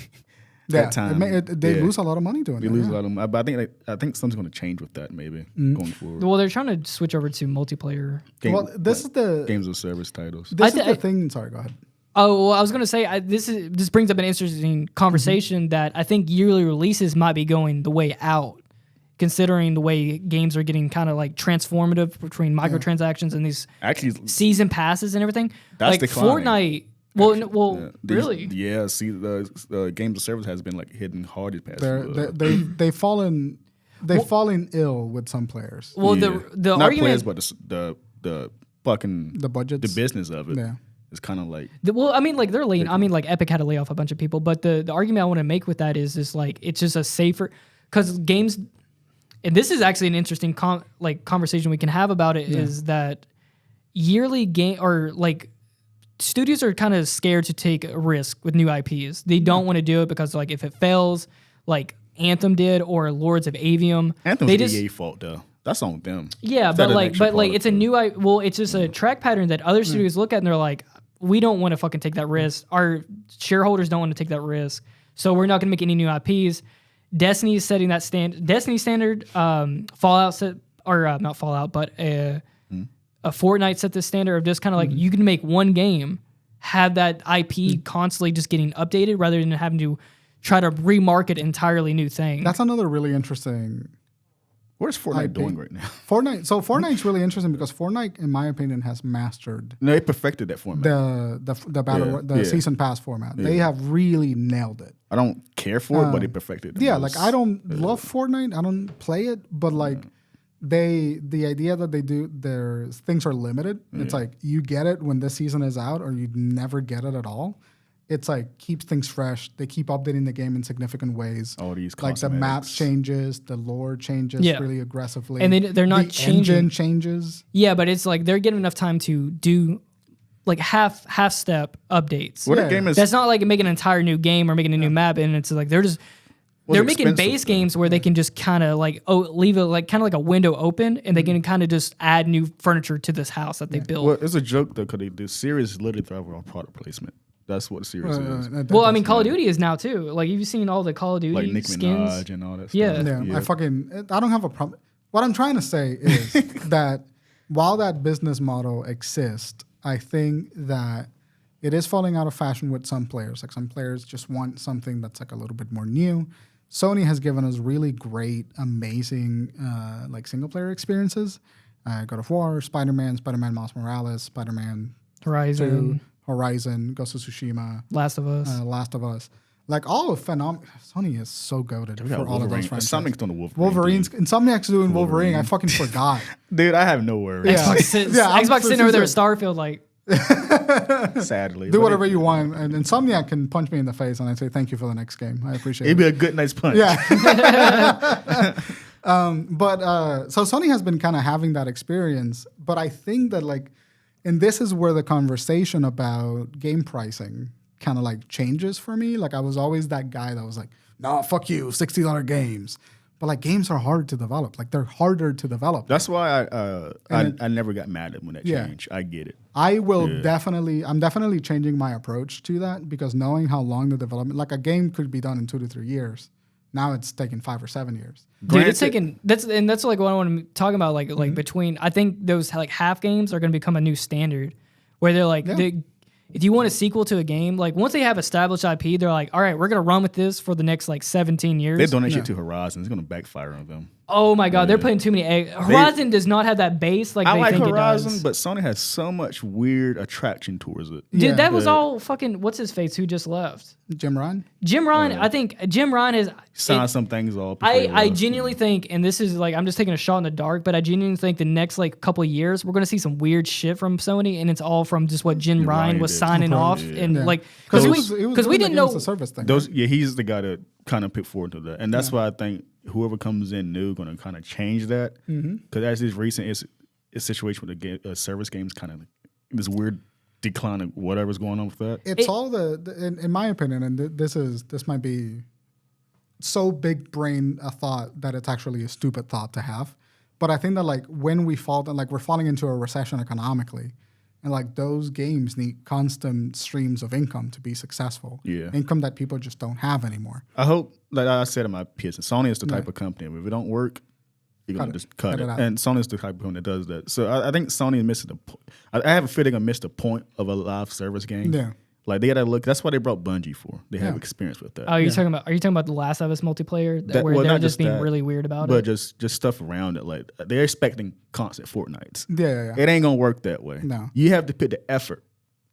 That time. They lose a lot of money doing that. They lose a lot of money. But I think something's going to change with that maybe going forward. Well, they're trying to switch over to multiplayer. This is the games of service titles. This is the thing. Sorry, go ahead. Oh, well, I was going to say this brings up an interesting conversation that I think yearly releases might be going the way out, considering the way games are getting kind of like transformative between microtransactions and these season passes and everything. That's like declining. Fortnite. Really? Yeah. See, the games of service has been like hitting hard the past. They've fallen ill with some players. Well, the not argument, players, but the fucking the budgets, the business of it. Yeah. It's kind of like they're laying. Like Epic had to lay off a bunch of people, but the argument I want to make with that is like it's just a safer because games, and this is actually an interesting conversation we can have about it is that yearly game or like. Studios are kind of scared to take a risk with new IPs. They don't want to do it because, like, if it fails, like Anthem did or Lords of Avium, Anthem's EA fault though. That's on them. Yeah, but it's a new. It's just a track pattern that other studios look at and they're like, we don't want to fucking take that risk. Our shareholders don't want to take that risk, so we're not going to make any new IPs. Destiny is setting that Destiny standard. Fallout set or not Fallout, but. A Fortnite set the standard of just kind of like you can make one game, have that IP constantly just getting updated rather than having to try to remarket entirely new things. That's another really interesting What is Fortnite doing right now? Fortnite's really interesting because Fortnite, in my opinion, has mastered No, they perfected that format. the season pass format. They have really nailed it. I don't care for it, but they perfected it. Yeah, like I don't love Fortnite. I don't play it, but like the idea that they do their things are limited. It's like you get it when this season is out, or you never get it at all. It's like keeps things fresh. They keep updating the game in significant ways. All these like the map changes, the lore changes really aggressively, and they're not changing. Engine changes. Yeah, but it's like they're getting enough time to do like half step updates. What game is that's not like making an entire new game or making a new map, and it's like they're just they're making base games where they can just kind of like leave it like kind of like a window open, and they can kind of just add new furniture to this house that they built. Well, it's a joke though, because the series literally thrive on product placement. That's what the series is. Well, I mean, Call of Duty is now too. Like, you've seen all the Call of Duty like Nicki skins. Minaj and all that Yeah. stuff. I don't have a problem. What I'm trying to say is that while that business model exists, I think that it is falling out of fashion with some players. Like some players just want something that's like a little bit more new. Sony has given us really great, amazing like single player experiences. God of War, Spider-Man Miles Morales, Spider-Man Horizon. 2, Horizon, Ghost of Tsushima, Last of Us. Like all of Sony is so goated for all of those franchises. Something's on the Wolverine. Insomniac's doing Wolverine. I fucking forgot. Dude, I have no worries. Xbox sitting over there at Starfield like... Sadly. Do whatever you want. And Insomniac can punch me in the face and I say thank you for the next game. I appreciate it. It'd be a good, nice punch. Yeah. So Sony has been kind of having that experience. But I think that like, and this is where the conversation about game pricing kind of like changes for me. Like I was always that guy that was like, nah, fuck you, $60 games. But like games are hard to develop. Like they're harder to develop. That's why I never got mad at when that changed. I get it. I will I'm definitely changing my approach to that because knowing how long the development, like a game could be done in 2 to 3 years. Now it's taking 5 or 7 years. Dude, it's taking that's like what I want to talk about. Like between, I think those like half games are going to become a new standard, where they're like, if you want a sequel to a game, like once they have established IP, they're like, all right, we're going to run with this for the next like 17 years. They're doing that shit to Horizon. It's going to backfire on them. Oh my God, they're putting too many eggs. Horizon does not have that base like I they like think Horizon, it does. but Sony has so much weird attraction towards it. Dude, that was all fucking, what's his face who just left? Jim Ryan? Jim Ryan, I think Jim Ryan has... Signed some things off. I genuinely think, and this is like, I'm just taking a shot in the dark, but I genuinely think the next like couple of years, we're going to see some weird shit from Sony, and it's all from just what Jim Ryan was signing off. And like, because we didn't know... The service thing, he's the guy that kind of put forward to that. And that's why I think whoever comes in new going to kind of change that. Because as this recent situation with the service games, kind of this weird decline of whatever's going on with that. It's all in my opinion, and this might be so big brain a thought that it's actually a stupid thought to have. But I think that like when we fall, like we're falling into a recession economically, and like those games need constant streams of income to be successful. Yeah. Income that people just don't have anymore. I hope, like I said in my piece, Sony is the type of company, if it don't work, you're going to just cut it. And Sony is the type of company that does that. So I think Sony is missing the point. I have a feeling they missed the point of a live service game. Yeah. Like they got to look, that's why they brought Bungie for. They have experience with that. Oh, are you talking about the Last of Us multiplayer where they're just being really weird about it? But just stuff around it. Like they're expecting constant Fortnites. Yeah. It ain't going to work that way. No. You have to put the effort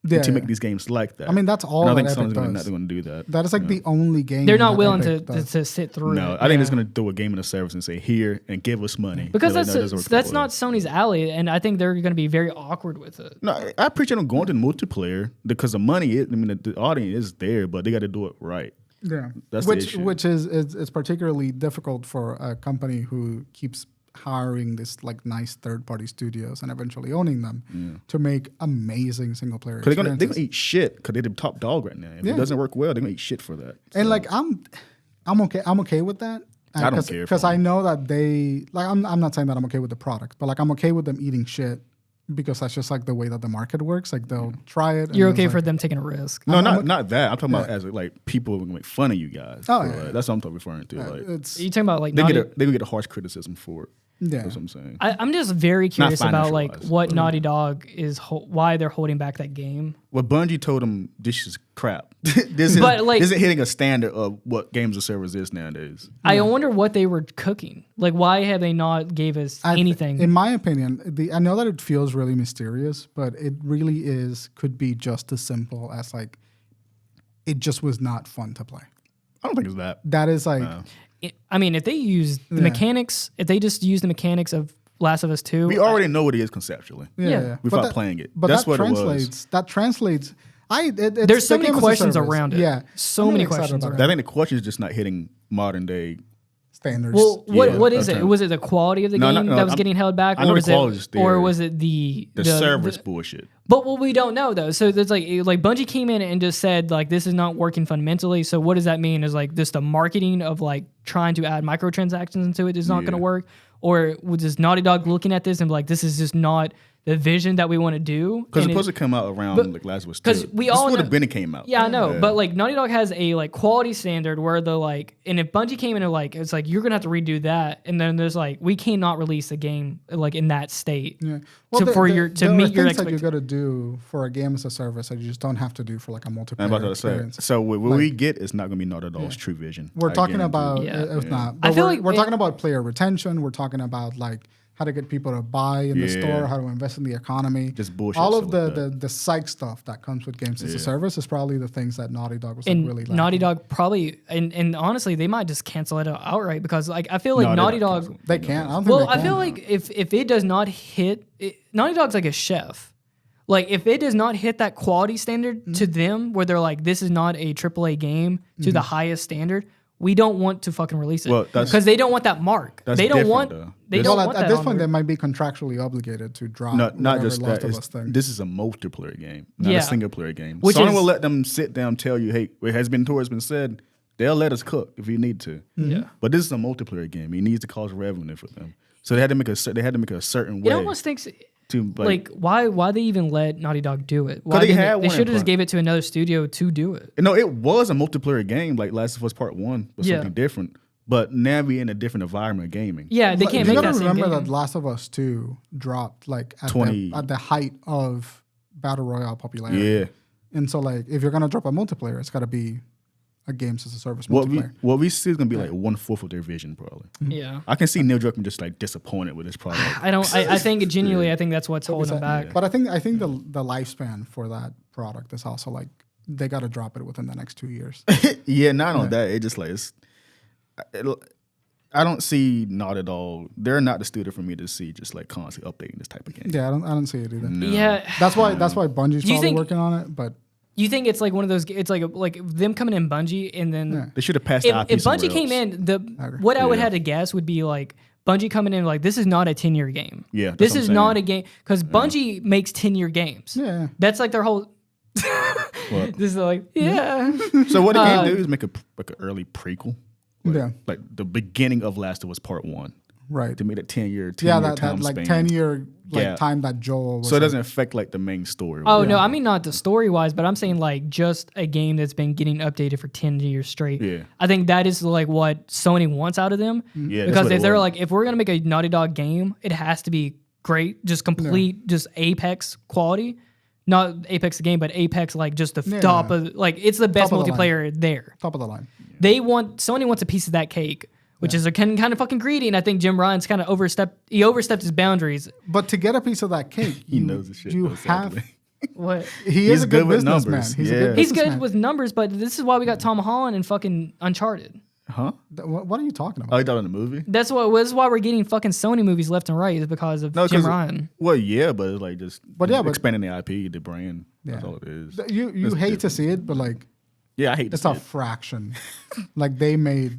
to make these games like that. I mean, that's all. And I think Sony's not going to do that. That is like the only game they're not willing to sit through. No, I think it's going to throw a game in the service and say here and give us money because that's not Sony's alley, and I think they're going to be very awkward with it. No, I appreciate them going to the multiplayer because the money. The audience is there, but they got to do it right. Yeah, that's the issue. Which is particularly difficult for a company who keeps hiring this like nice third-party studios and eventually owning them to make amazing single-player experiences. They're gonna eat shit because they're the top dog right now. If it doesn't work well, they're gonna eat shit for that. And like I'm okay with that. I don't care because I know that they like. I'm not saying that I'm okay with the product, but like I'm okay with them eating shit because that's just like the way that the market works. Like they'll try it. You're okay for them taking a risk? No, not that. I'm talking about as like people who make fun of you guys. Oh, that's what I'm referring to. Like, you talking about like they would get a harsh criticism for it. Yeah. That's what I'm saying. I'm just very curious about like financial-wise. what Naughty Dog is, why they're holding back that game. Well, Bungie told them this is crap. this But, like- isn't hitting a standard of what games of service is nowadays. I wonder what they were cooking. Like, why have they not gave us anything? In my opinion, I know that it feels really mysterious, but it really could be just as simple as like, it just was not fun to play. I don't think it's that. That is like, I mean, if they use the mechanics, if they just use the mechanics of Last of Us 2. We already know what it is conceptually. Yeah. Without playing it. But That's that what translates. it was. That translates. There's so many questions around it. Yeah, So I'm many excited questions about around I think the question is just not hitting modern day. standards. Well, Yeah, what is okay. it? Was it the quality of the No, game no, that was I'm- getting held back, I know or the was quality's it, there. or was it the Service bullshit. But what we don't know though. So there's like Bungie came in and just said like this is not working fundamentally. So what does that mean? Is like just the marketing of like trying to add microtransactions into it is not going to work, or was just Naughty Dog looking at this and be like this is just not the vision that we want to do? Because And it's supposed to come out around like Last of Us 2. 'cause we all would know- have been it came out. Yeah, I know, but like Naughty Dog has a like quality standard where the like, and if Bungie came in and like, it's like you're gonna have to redo that, and then there's like we cannot release a game like in that state. Yeah. To there meet your are things that you expectations. got to do for a game as a service that you just don't have to do for like a multiplayer I'm about to say. experience. So what we get is not going to be Naughty Dog's true vision. We're I talking guarantee about, you. Yeah. if not, I but feel we're, like we're it- talking about player retention. We're talking about like how to get people to buy in the Yeah. store, how to invest in the economy. Just bullshit All of stuff like the psych stuff that comes with games as a service is probably the things that Naughty Dog was like And really lacking. Naughty Dog probably, and honestly, they might just cancel it outright because like I feel like No, they're Naughty not Dog. canceling. They can't. I don't think Well, they I can. feel like if it does not hit, Naughty Dog's like a chef. Like if it does not hit that quality standard to them, where they're like, this is not a AAA game to the highest standard, we don't want to fucking release it Well, that's- because they don't want that mark. that's They don't different, want. though. They Well, don't Well, want at that this on point, there. they might be contractually obligated to drop Not whatever just Last that. of Us thing. This is a multiplayer game, not Yeah. a single player game. Which Sony is- will let them sit down and tell you, hey, it has been towards been said, they'll let us cook if you need to. Yeah. But this is a multiplayer game. It needs to cause revenue for them. So they had to make a certain way It almost thinks to like why they even let Naughty Dog do it? Why they didn't had they one in should have just front. gave it to another studio to do it. No, it was a multiplayer game like Last of Us Part 1, but Yeah. something different. But now we're in a different environment of gaming. Yeah, they But can't you make gotta that same remember game. that Last of Us 2 dropped like at 20. the height of Battle Royale popularity. Yeah. And so like if you're gonna drop a multiplayer, it's gotta be a games as a service What we multiplayer. see is gonna be like 1/4 of their vision, probably. Yeah. I can see Neil Druckmann just like disappointed with this product. I think genuinely, I think that's what's holding them back. But I think the lifespan for that product is also like they gotta drop it within the next 2 years. Yeah, not on that. It just like I don't see not at all. They're not the studio for me to see just like constantly updating this type of game. Yeah, I don't see it either. No. Yeah. That's why Bungie's Do you probably think- working on it, but You think it's like one of those? It's like them coming in Bungie, and then They should have passed the IP if Bungie somewhere came else. in, what I would Yeah. have to guess would be like Bungie coming in like this is not a 10-year game. Yeah, that's this what I'm is not saying. a game because Bungie makes 10-year games. yeah. That's like their whole. What? This is like yeah. So what they can do is make an early prequel. Yeah. Like the beginning of Last of Us Part 1 Right. to make that 10-year Yeah, time that like span. 10-year like Yeah. time that Joel was So it like- doesn't affect like the main story. Oh no, I mean not the story wise, but I'm saying like just a game that's been getting updated for 10 years straight. Yeah. I think that is like what Sony wants out of them. Yeah, that's Because what if it they're was. like, if we're gonna make a Naughty Dog game, it has to be great, just complete, just Apex quality. Not Apex the game, but Apex like just the top of like it's the best Top of the line. multiplayer there. top of the line. Sony wants a piece of that cake, which is kind of fucking greedy, and I think Jim Ryan's kind of overstepped his boundaries. But to get a piece of that cake, he knows the shit. you though, have sadly. What? he He's is a good good with businessman. numbers. He's a Yeah. good He's good businessman. with numbers, but this is why we got Tom Holland and fucking Uncharted. Huh? What are you talking Oh, about? you thought in the movie? This is why we're getting fucking Sony movies left and right is because of Jim 'cause- Ryan. Well, yeah, but it's like just But yeah, but- expanding the IP, the brand. That's Yeah. all it is. You It's hate to different. see it, but like Yeah, I hate it's to a see it. fraction. Like they made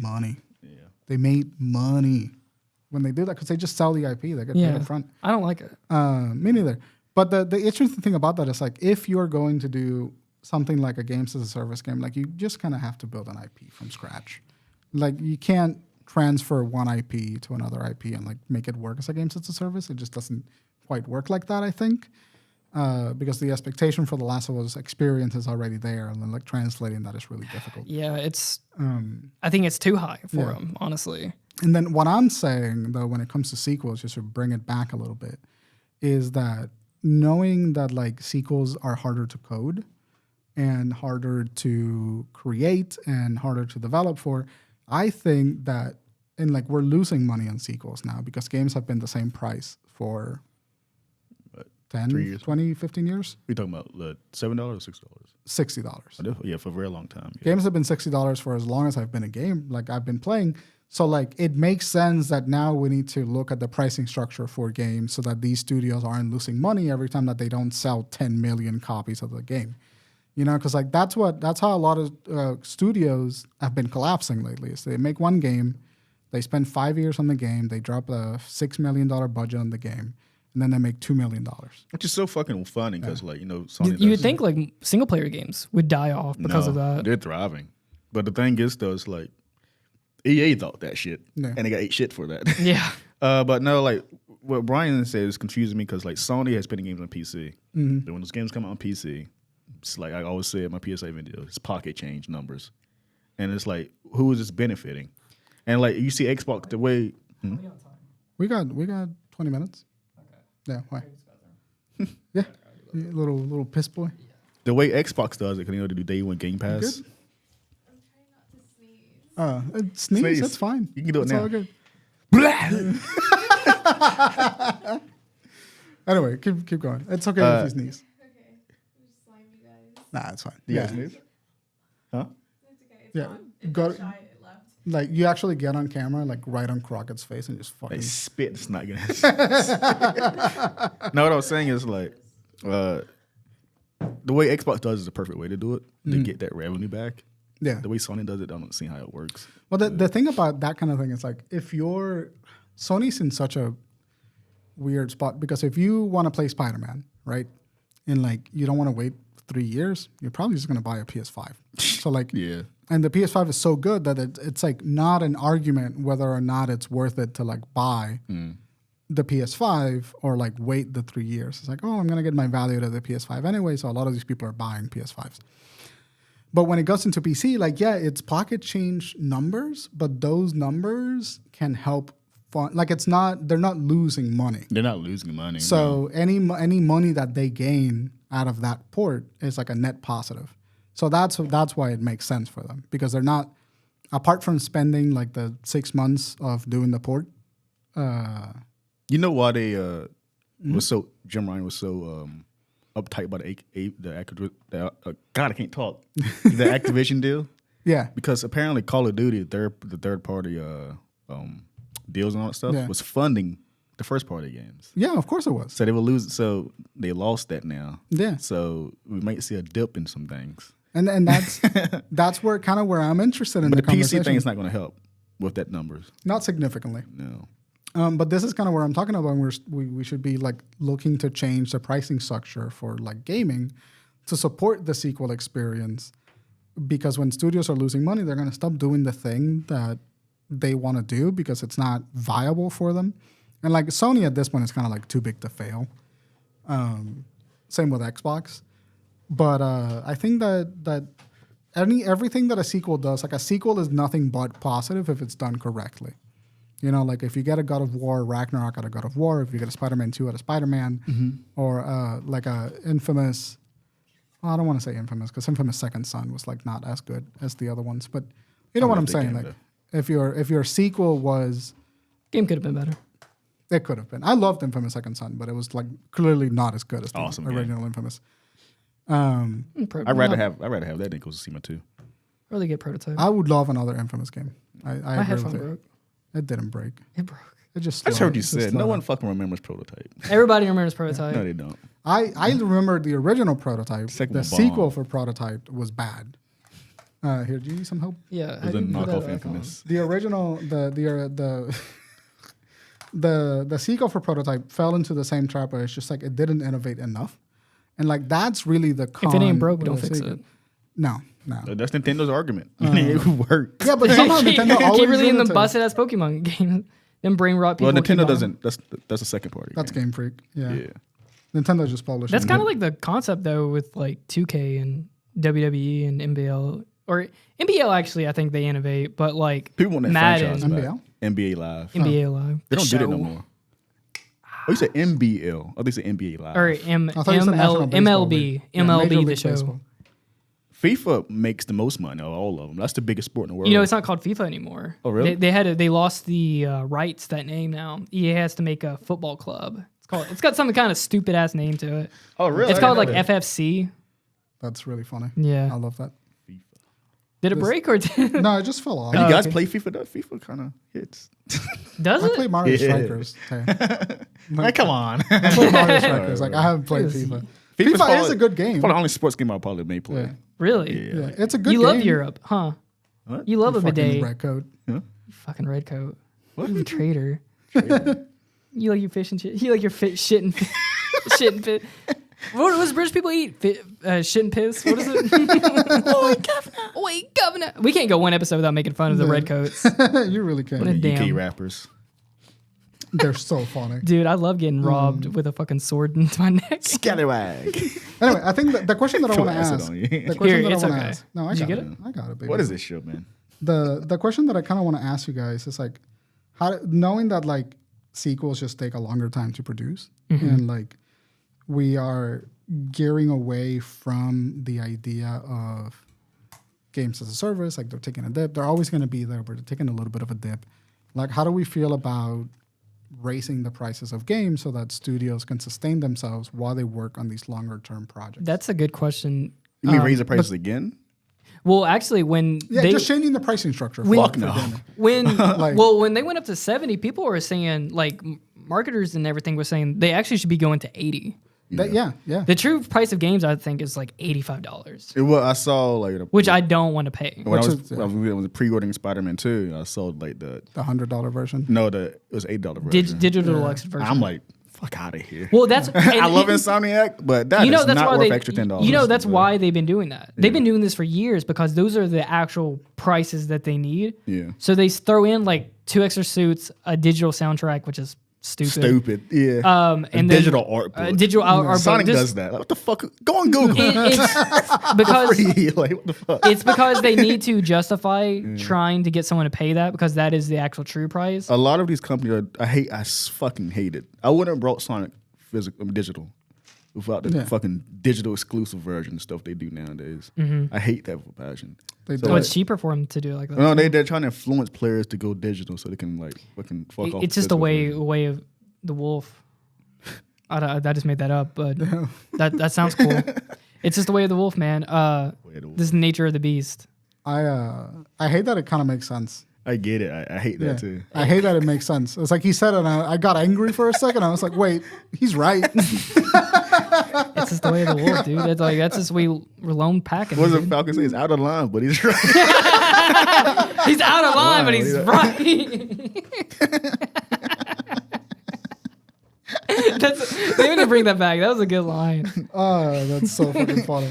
money. Yeah. They made money when they do that because they just sell the IP. They get paid Yeah, up front. I don't like it. Me neither. But the interesting thing about that is like if you're going to do something like a games as a service game, like you just kind of have to build an IP from scratch. Like you can't transfer one IP to another IP and like make it work as a games as a service. It just doesn't quite work like that, I think. because the expectation for the Last of Us experience is already there, and then like translating that is really difficult. Yeah, it's. I think it's too high for them, honestly. And then what I'm saying though, when it comes to sequels, just to bring it back a little bit, is that knowing that like sequels are harder to code and harder to create and harder to develop for, I think that, and like we're losing money on sequels now because games have been the same price for 10, 3 years. 20, 15 years. We talking about $7 or $6? $60. Yeah, for a very long time. Yeah. Games have been $60 for as long as I've been a game, like I've been playing. So like it makes sense that now we need to look at the pricing structure for games so that these studios aren't losing money every time that they don't sell 10 million copies of the game. You know, because like that's how a lot of studios have been collapsing lately. So they make one game, they spend 5 years on the game, they drop a $6 million budget on the game, and then they make $2 million. Which is so fucking funny because like, you know, Sony You would think like single player games would die off because of that. They're thriving. But the thing is though, it's like EA thought that shit, and they got ate shit for that. Yeah. But no, like what Bryan said is confusing me because like Sony has been in games on PC. But when those games come out on PC, it's like I always say in my PSA video, it's pocket change numbers, and it's like who is this benefiting? And like you see Xbox the way We got 20 minutes. Okay. Yeah. Why? Yeah. Little piss boy. the way Xbox does it, because you know they do day one Game Pass. Good. Sneeze. That's fine. You can do it it's now. All good. Anyway, keep going. It's okay if you sneeze. Okay. Just slime you guys. Nah, it's fine. You guys sneeze? Huh? It's okay. It's Yeah. gone. It Got got it. shy. It left. Like you actually get on camera, like right on Crockett's face, and just fucking. Like spit, it's not gonna. No, what I was saying is like, the way Xbox does is the perfect way to do it to get that revenue back. Yeah. The way Sony does it, I don't see how it works. Well, the thing about that kind of thing is like if you're Sony's in such a weird spot because if you want to play Spider-Man, right, and like you don't want to wait 3 years, you're probably just gonna buy a PS5. So like, Yeah. and the PS5 is so good that it's like not an argument whether or not it's worth it to like buy the PS5 or like wait the 3 years. It's like, oh, I'm gonna get my value to the PS5 anyway. So a lot of these people are buying PS5s. But when it goes into PC, like, yeah, it's pocket change numbers, but those numbers can help fund. Like, it's not, they're not losing money. They're not losing money. So any money that they gain out of that port is like a net positive. So that's why it makes sense for them because they're not, apart from spending like the 6 months of doing the port. You know why they was so Jim Ryan was so uptight about God, I can't talk. The Activision deal. Yeah. Because apparently Call of Duty, the third party deals and all that stuff was funding the first party games. Yeah, of course it was. So they will lose. So they lost that now. Yeah. So we might see a dip in some things. And that's where kind of where I'm interested in But the the conversation. PC thing is not going to help with that numbers. Not significantly. No. But this is kind of where I'm talking about. We should be like looking to change the pricing structure for like gaming to support the sequel experience. Because when studios are losing money, they're going to stop doing the thing that they want to do because it's not viable for them. And like Sony at this point is kind of like too big to fail. Same with Xbox. But I think that everything that a sequel does, like a sequel is nothing but positive if it's done correctly. You know, like if you get a God of War, Ragnarok out of God of War, if you get a Spider-Man 2 out of Spider-Man, or like a Infamous, well, I don't want to say Infamous because Infamous Second Son was like not as good as the other ones, but you know what I'm saying? Like if your sequel was, Game could have been better. it could have been. I loved Infamous Second Son, but it was like clearly not as good as the Awesome original Infamous. I'd rather have that than Tsushima 2. Really good prototype. I would love another Infamous game. I My agree headphone with it. broke. It didn't break. It broke. It just. I just heard you it just said no slowed one down. fucking remembers Prototype. Everybody remembers prototype. No, they don't. I remember the original Prototype. Second The one sequel bomb. for Prototype was bad. Here, do you need some help? Yeah. It how was do a you put that knockoff back Infamous. The original, the sequel for Prototype fell into the same trap where it's just like it didn't innovate enough, and like that's really the con. If it ain't broke, with don't the fix sequel. it. No. That's Nintendo's argument. It worked. Yeah, but somehow Nintendo always keep releasing them innovates. busted ass Pokemon games. Then brain rot people. Well, keep Nintendo on. doesn't. That's a second party. That's game. Game Freak. Yeah. Yeah. Nintendo just published. That's it. kind of like the concept though with like 2K and WWE and NBL or NBL. Actually, I think they innovate, but like People want that Madden, franchise back. NBL? NBA Live. NBA Live. They don't do that show. no more. Oh, you said NBL. Oh, they said NBA Live. Or I thought you said National Baseball MLB, League. Yeah, MLB Major the League show. Baseball. FIFA makes the most money of all of them. That's the biggest sport in the world. You know, it's not called FIFA anymore. Oh, really? They lost the rights to that name now. EA has to make a football club. It's got some kind of stupid ass name to it. oh, really? It's called like FFC. That's really funny. Yeah. I love that. Did it break or No, it just fell off. Have you guys okay. play FIFA? Though? FIFA kind of hits. does I it? play Mario Yeah. Strikers. Man, come on. I play Mario Strikers. Like I haven't played Yes. FIFA. FIFA's FIFA is probably- a good game. Probably the only sports game I probably may play. Yeah. Really? Yeah. Yeah, it's a good You game. love Europe, huh? What? You love a Fucking bidet. red coat. Huh? You fucking red coat. What? You a traitor. You like your fish and shit. You like your shit and shit and piss. What does British people eat? Shit and piss. What is it? Oi, governor. Oi, governor. We can't go one episode without making fun of the red coats. You really What can. a UK damn. rappers. They're so funny. Dude, I love getting robbed with a fucking sword into my neck. Scallywag. Anyway, I think the question that I Throw want to acid ask. on you. The question Here, that I it's want to okay. ask. No, I Did you got get it. I got it, baby. What is this show, man? The question that I kind of want to ask you guys is like, knowing that like sequels just take a longer time to produce, and like we are gearing away from the idea of games as a service, like they're taking a dip. They're always going to be there, but they're taking a little bit of a dip. Like, how do we feel about raising the prices of games so that studios can sustain themselves while they work on these longer term projects? That's a good question. You mean raise the prices again? Well, actually, when Yeah, they just changing the pricing structure. Fuck no. when Like- when they went up to 70, people were saying like marketers and everything were saying they actually should be going to 80. Yeah. The true price of games, I think, is like $85, Well, I saw like which I don't want to pay. when I Which was, is- I was pre-ordering Spider-Man 2. I saw like The $100 version. it was $8 version. Digital deluxe version. I'm like, fuck out of here. well, that's I love Insomniac, but that is that's not why worth they. extra $10. You know, that's But- why they've been doing that. They've been doing this for years because those are the actual prices that they need. Yeah. So they throw in like 2 extra suits, a digital soundtrack, which is stupid. Yeah. And then digital art book. digital art book. Sonic This- does that. Like, what the fuck? Go on Google. It's because Free. Like, what the fuck? it's because they need to justify trying to get someone to pay that because that is the actual true price. A lot of these companies, I fucking hate it. I wouldn't have brought Sonic digital without the fucking digital exclusive version stuff they do nowadays. I hate that with passion. They So, do So it. it's cheaper for them to do it like that. no, they're trying to influence players to go digital so they can like fucking fuck off. It's just the physical way version. of the wolf. I just made that up, but that sounds cool. It's just the way of the wolf, man. Way of the wolf. This is the nature of the beast. I hate that it kind of makes sense. I get it. I hate that too. I hate that it makes sense. It's like he said it, and I got angry for a second. I was like, wait, he's right. It's just the way of the wolf, dude. It's like that's just we we're lone packing. What does dude. the Falcon say? It's out of line, but he's right. He's out of line, but he's yeah. right. They need to bring that back. That was a good line. Oh, that's so fucking funny.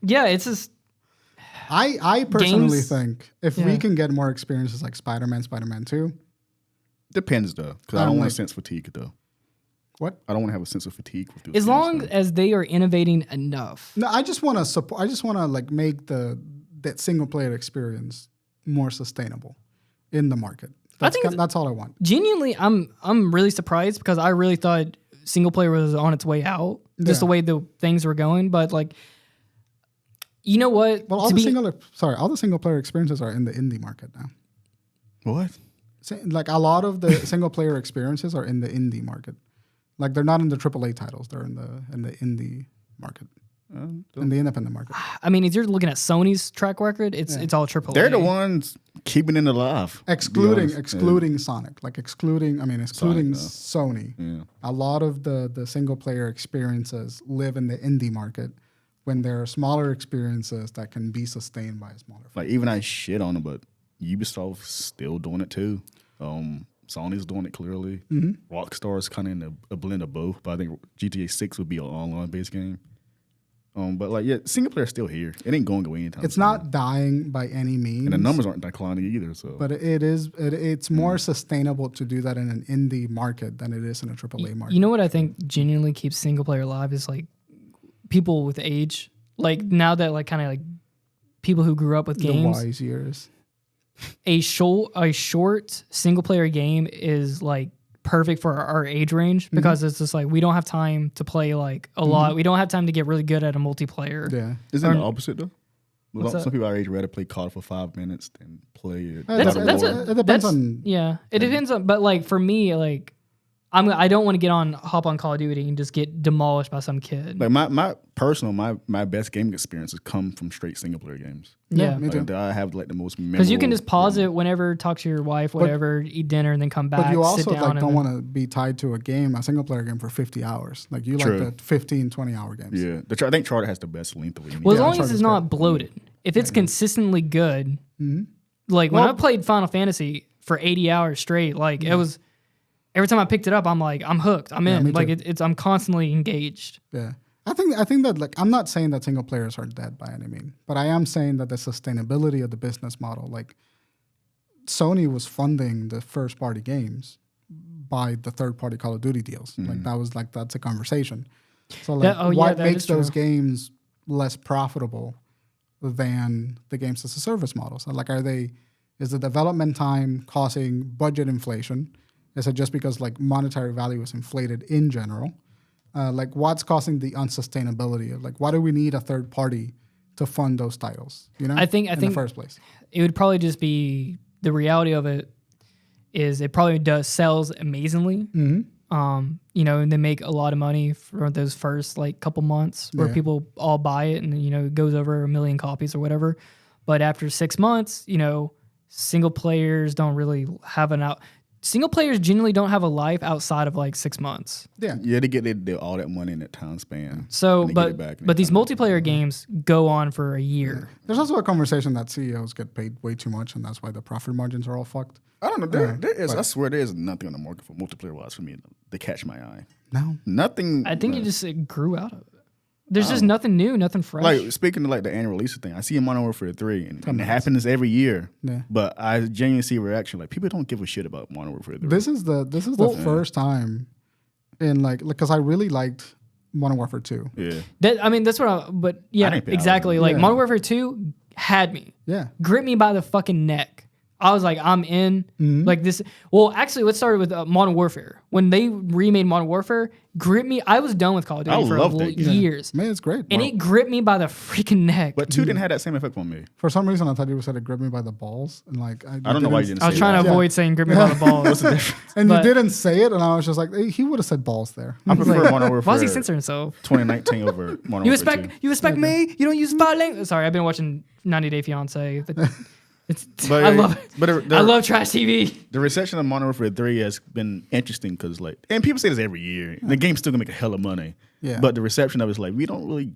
Yeah, it's just I personally Games- think if Yeah. we can get more experiences like Spider-Man, Spider-Man 2, Depends though, because I I'm don't want like- a sense fatigue though. what? I don't want to have a sense of fatigue with those as games, long though. as they are innovating enough. No, I just want to support. I just want to like make that single player experience more sustainable in the market. That's think that's all I want. Genuinely, I'm really surprised because I really thought single player was on its way out, just the Yeah. way the things were going. But like, you know what? Well, all the single player experiences are in the indie market now. What? Like a lot of the single player experiences are in the indie market. Like they're not in the AAA titles; they're in the indie market, in the independent market. I mean, if you're looking at Sony's track record, it's all triple. They're the ones keeping it alive. Excluding to be honest. Sonic, excluding Sonic, Sony. Yeah. A lot of the single player experiences live in the indie market when there are smaller experiences that can be sustained by a smaller. Like even I shit on them, but Ubisoft's still doing it too. Sony's doing it clearly. Rockstar's kind of in a blend of both, but I think GTA 6 would be an online based game. But like, yeah, single player is still here. It ain't going away anytime. It's not dying by any means. and the numbers aren't declining either. So, But it's more sustainable to do that in an indie market than it is in a AAA market. You know what I think genuinely keeps single player alive is like people with age. Like now that like kind of like people who grew up with the games, wise years. a short single player game is like perfect for our age range because it's just like we don't have time to play like a lot. We don't have time to get really good at a multiplayer. Yeah. isn't it the opposite though? What's Some that? people our age rather play COD for 5 minutes than play it. That's It depends on. Yeah, it depends on. But like for me, like I don't want to hop on Call of Duty and just get demolished by some kid. Like my best gaming experiences come from straight single player games. Yeah. Me too. Like, I have like the most memorable. Because you can just pause it whenever, talk to your wife, whatever, eat dinner, and then come back. But you sit also down like and don't then- want to be tied to a single player game for 50 hours. Like you True. like the 15, 20 hour games. Yeah, I think Charter has the best length of it. Well, as Yeah, long as Uncharted's it's not bloated. If it's consistently good, like when I played Final Fantasy for 80 hours straight, like it was every time I picked it up, I'm like, I'm hooked. I'm in. me Like too. I'm constantly engaged. Yeah. I think that like I'm not saying that single players are dead by any means, but I am saying that the sustainability of the business model, like Sony was funding the first party games by the third party Call of Duty deals. Like that's a conversation. So like what that makes is true. those games less profitable than the games as a service model? So like is the development time causing budget inflation? Is it just because like monetary value is inflated in general? Like what's causing the unsustainability of like why do we need a third party to fund those titles? You know, I think in the first place. it would probably just be the reality of it is it probably does sells amazingly. You know, and they make a lot of money for those first like couple months where Yeah. people all buy it and you know it goes over 1 million copies or whatever. But after 6 months, you know, single players don't really have single players generally don't have a life outside of like 6 months. Yeah. Yeah, they get all that money in that time span. So, and they get it back in but that these time. multiplayer games go on for a year. There's also a conversation that CEOs get paid way too much, and that's why the profit margins are all fucked. I don't know. There is. I swear, there is nothing on the market for multiplayer wise for me to catch my eye. No. Nothing. I think it grew out of it. There's just nothing new, nothing fresh. Like speaking of like the annual release thing, I see in Modern Warfare 3, and it happens every year. Yeah. But I genuinely see reaction like people don't give a shit about Modern Warfare 3. This is the first time in like because I really liked Modern Warfare 2. Yeah. That's what but yeah, didn't pay exactly. out. Like Yeah. Modern Warfare 2 had me. Yeah. Gripped me by the fucking neck. I was like, I'm in. Mm-hmm. Like this. Well, actually, let's start with Modern Warfare. When they remade Modern Warfare, gripped me. I was done with Call of Duty I for loved it. years. Man, it's great. And it gripped me by the freaking neck. But 2 didn't have that same effect on me. For some reason, I thought you said it gripped me by the balls, and like I don't know why you didn't I was say trying that. to avoid saying grip me by the balls. And But- you didn't say it, and I was just like, hey, he would have said balls there. I prefer Modern Warfare Why is he censoring himself? 2019 over Modern You Warfare 2. respect me? You don't use foul language? Sorry, I've been watching 90 Day Fiance. But I love it. But I love trash TV. the reception of Modern Warfare 3 has been interesting because, like, and people say this every year. The game's still gonna make a hell of money. Yeah. But the reception of it is like, we don't really.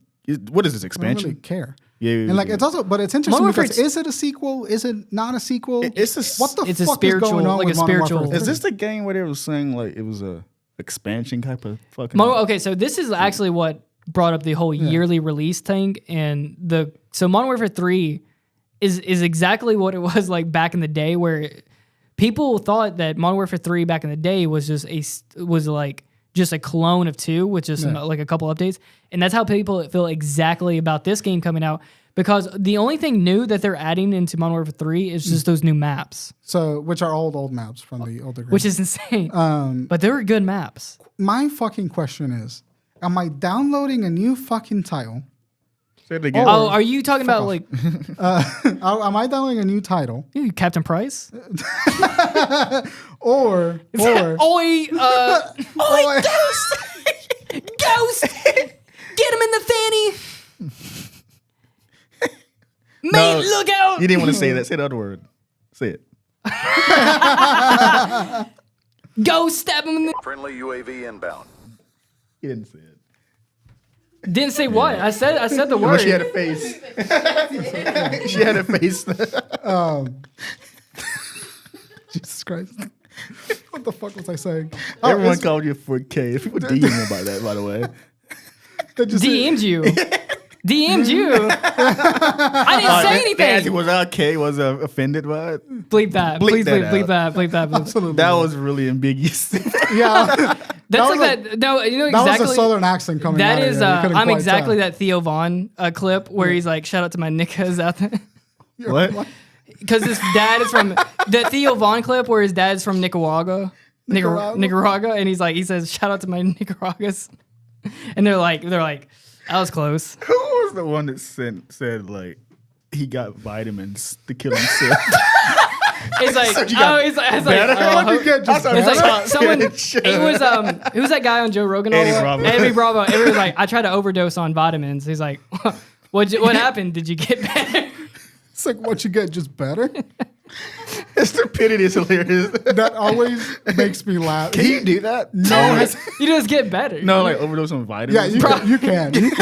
What is this I don't expansion? really care. Yeah. And like it's also, but it's interesting Modern because Warfare- is it a sequel? Is it not a sequel? It's a. what the It's a fuck spiritual- is going on like with a Modern spiritual- Warfare Is 3? this the game where they were saying like it was a expansion type of fucking? Okay, so this is actually what brought up the whole yearly release thing, and so Modern Warfare 3 is exactly what it was like back in the day, where people thought that Modern Warfare 3 back in the day was just a clone of 2 with just like a couple updates, and that's how people feel exactly about this game coming out. Because the only thing new that they're adding into Modern Warfare 3 is just those new maps, So, which are old maps from the older games. which is insane. But they were good maps. My fucking question is, am I downloading a new fucking title? Say it again. Oh, are you talking about like Am I downloading a new title? Captain Price? Or Oi, Ghost! Ghost! Get him in the fanny! Mate, look out! You didn't want to say that. Say the other word. Say it. Ghost, stab him in the... Friendly UAV inbound. You didn't say it. Didn't say what? I said the But word. she had a face. She had a face. Jesus Christ. What the fuck was I saying? Everyone it's- called you 4K. People DM me about that, by the way. they just- DM'd you. DM'd you. I didn't say anything. Was okay? Was offended by it? Bleep that. Bleep Please that bleep that. Bleep that. Absolutely. That was really ambiguous. Yeah. That's was like that. No, you know That exactly. was a southern accent coming That out is. of here. You couldn't I'm quite exactly tell. that Theo Vaughn clip where he's like, "Shout out to my niggas out there." What? Because his dad is from the Theo Vaughn clip where his dad's from Nicaragua. Nicaragua, and he says, "Shout out to my Nicaraguas," and they're like, that was close. Who was the one that said like he got vitamins to kill himself? It's like, So you got it's like, How'd you get just it's better? like someone. It was who's that guy on Joe Rogan? Eddie Bravo. Eddie Bravo. Everyone's like, I tried to overdose on vitamins. He's like, what happened? Did you get better? It's like what you get, just better. His stupidity is hilarious. That always makes me laugh. Can you do that? No, You just get better. No, like overdose on vitamins. yeah, you can. What It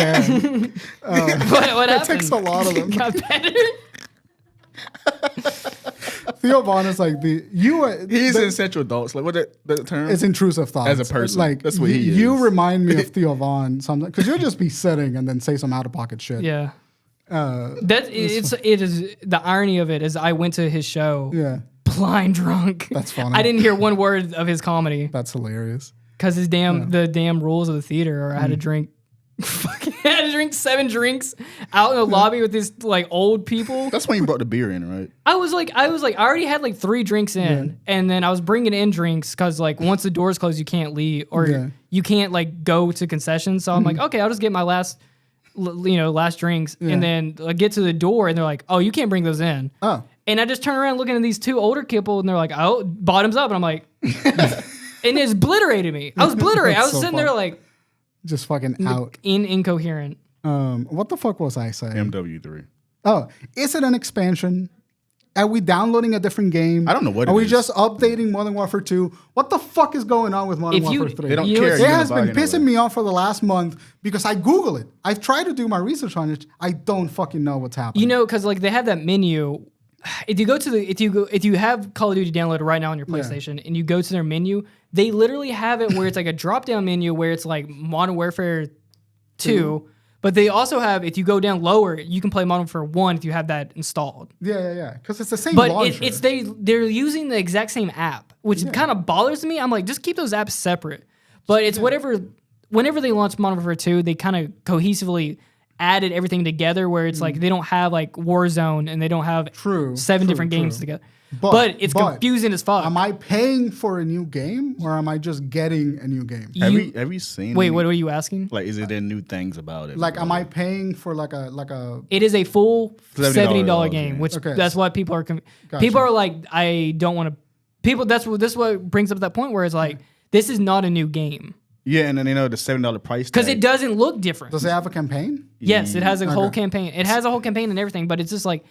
happened? takes a lot of them. Got better. Theo Vaughn is like He's in Central Adults. Like what the term? It's intrusive thoughts. As a person. Like That's what he You is. remind me of Theo Vaughn sometimes because you'll just be sitting and then say some out of pocket shit. Yeah. Uh, It is the irony of it is I went to his show yeah. blind drunk. That's funny. I didn't hear one word of his comedy That's hilarious. because the damn rules of the theater are I had to drink. Fucking had to drink 7 drinks out in the lobby with these like old people. That's when you brought the beer in, right? I was like, I already had like 3 drinks in, and then I was bringing in drinks because like once the doors close, you can't leave or you can't like go to concessions. So I'm like, okay, I'll just get my last drinks, and then I get to the door, and they're like, oh, you can't bring those in. Oh. And I just turn around looking at these 2 older people, and they're like, oh, bottoms up, and I'm like, and it obliterated me. I was obliterated. I was so sitting there like Just fucking out. incoherent. What the fuck was I saying? MW3. Oh, is it an expansion? Are we downloading a different game? I don't know what Are it we is. just updating Modern Warfare 2? What the fuck is going on with Modern If you- Warfare 3? They don't You know, care. it's- It You're has gonna been buy it pissing anyway. me off for the last month because I Google it. I've tried to do my research on it. I don't fucking know what's happening. You know, because like they have that menu. If you go to if you have Call of Duty downloaded right now on your PlayStation and you go to their menu, they literally have it where it's like a drop down menu where it's like Modern Warfare 2. But they also have, if you go down lower, you can play Modern Warfare 1 if you have that installed. Yeah. Because it's the same But launcher. they're using the exact same app, which kind of bothers me. I'm like, just keep those apps separate. But it's whenever they launched Modern Warfare 2, they kind of cohesively added everything together where it's like they don't have like Warzone and they don't have seven different games together. But it's confusing as fuck. Am I paying for a new game or am I just getting a new game? Have you seen? Wait, what were you asking? Like, is there new things about it? Like, am I paying for like a? It is a full $70 game, game. which Okay. that's what people are. Gotcha. People are like, I don't want to. People, this is what brings up that point where it's like, this is not a new game Yeah, and then they know the $7 price because tag. it doesn't look different. Does it have a campaign? Yes, it has a whole Okay. campaign. It has a whole campaign and everything, but it's just like,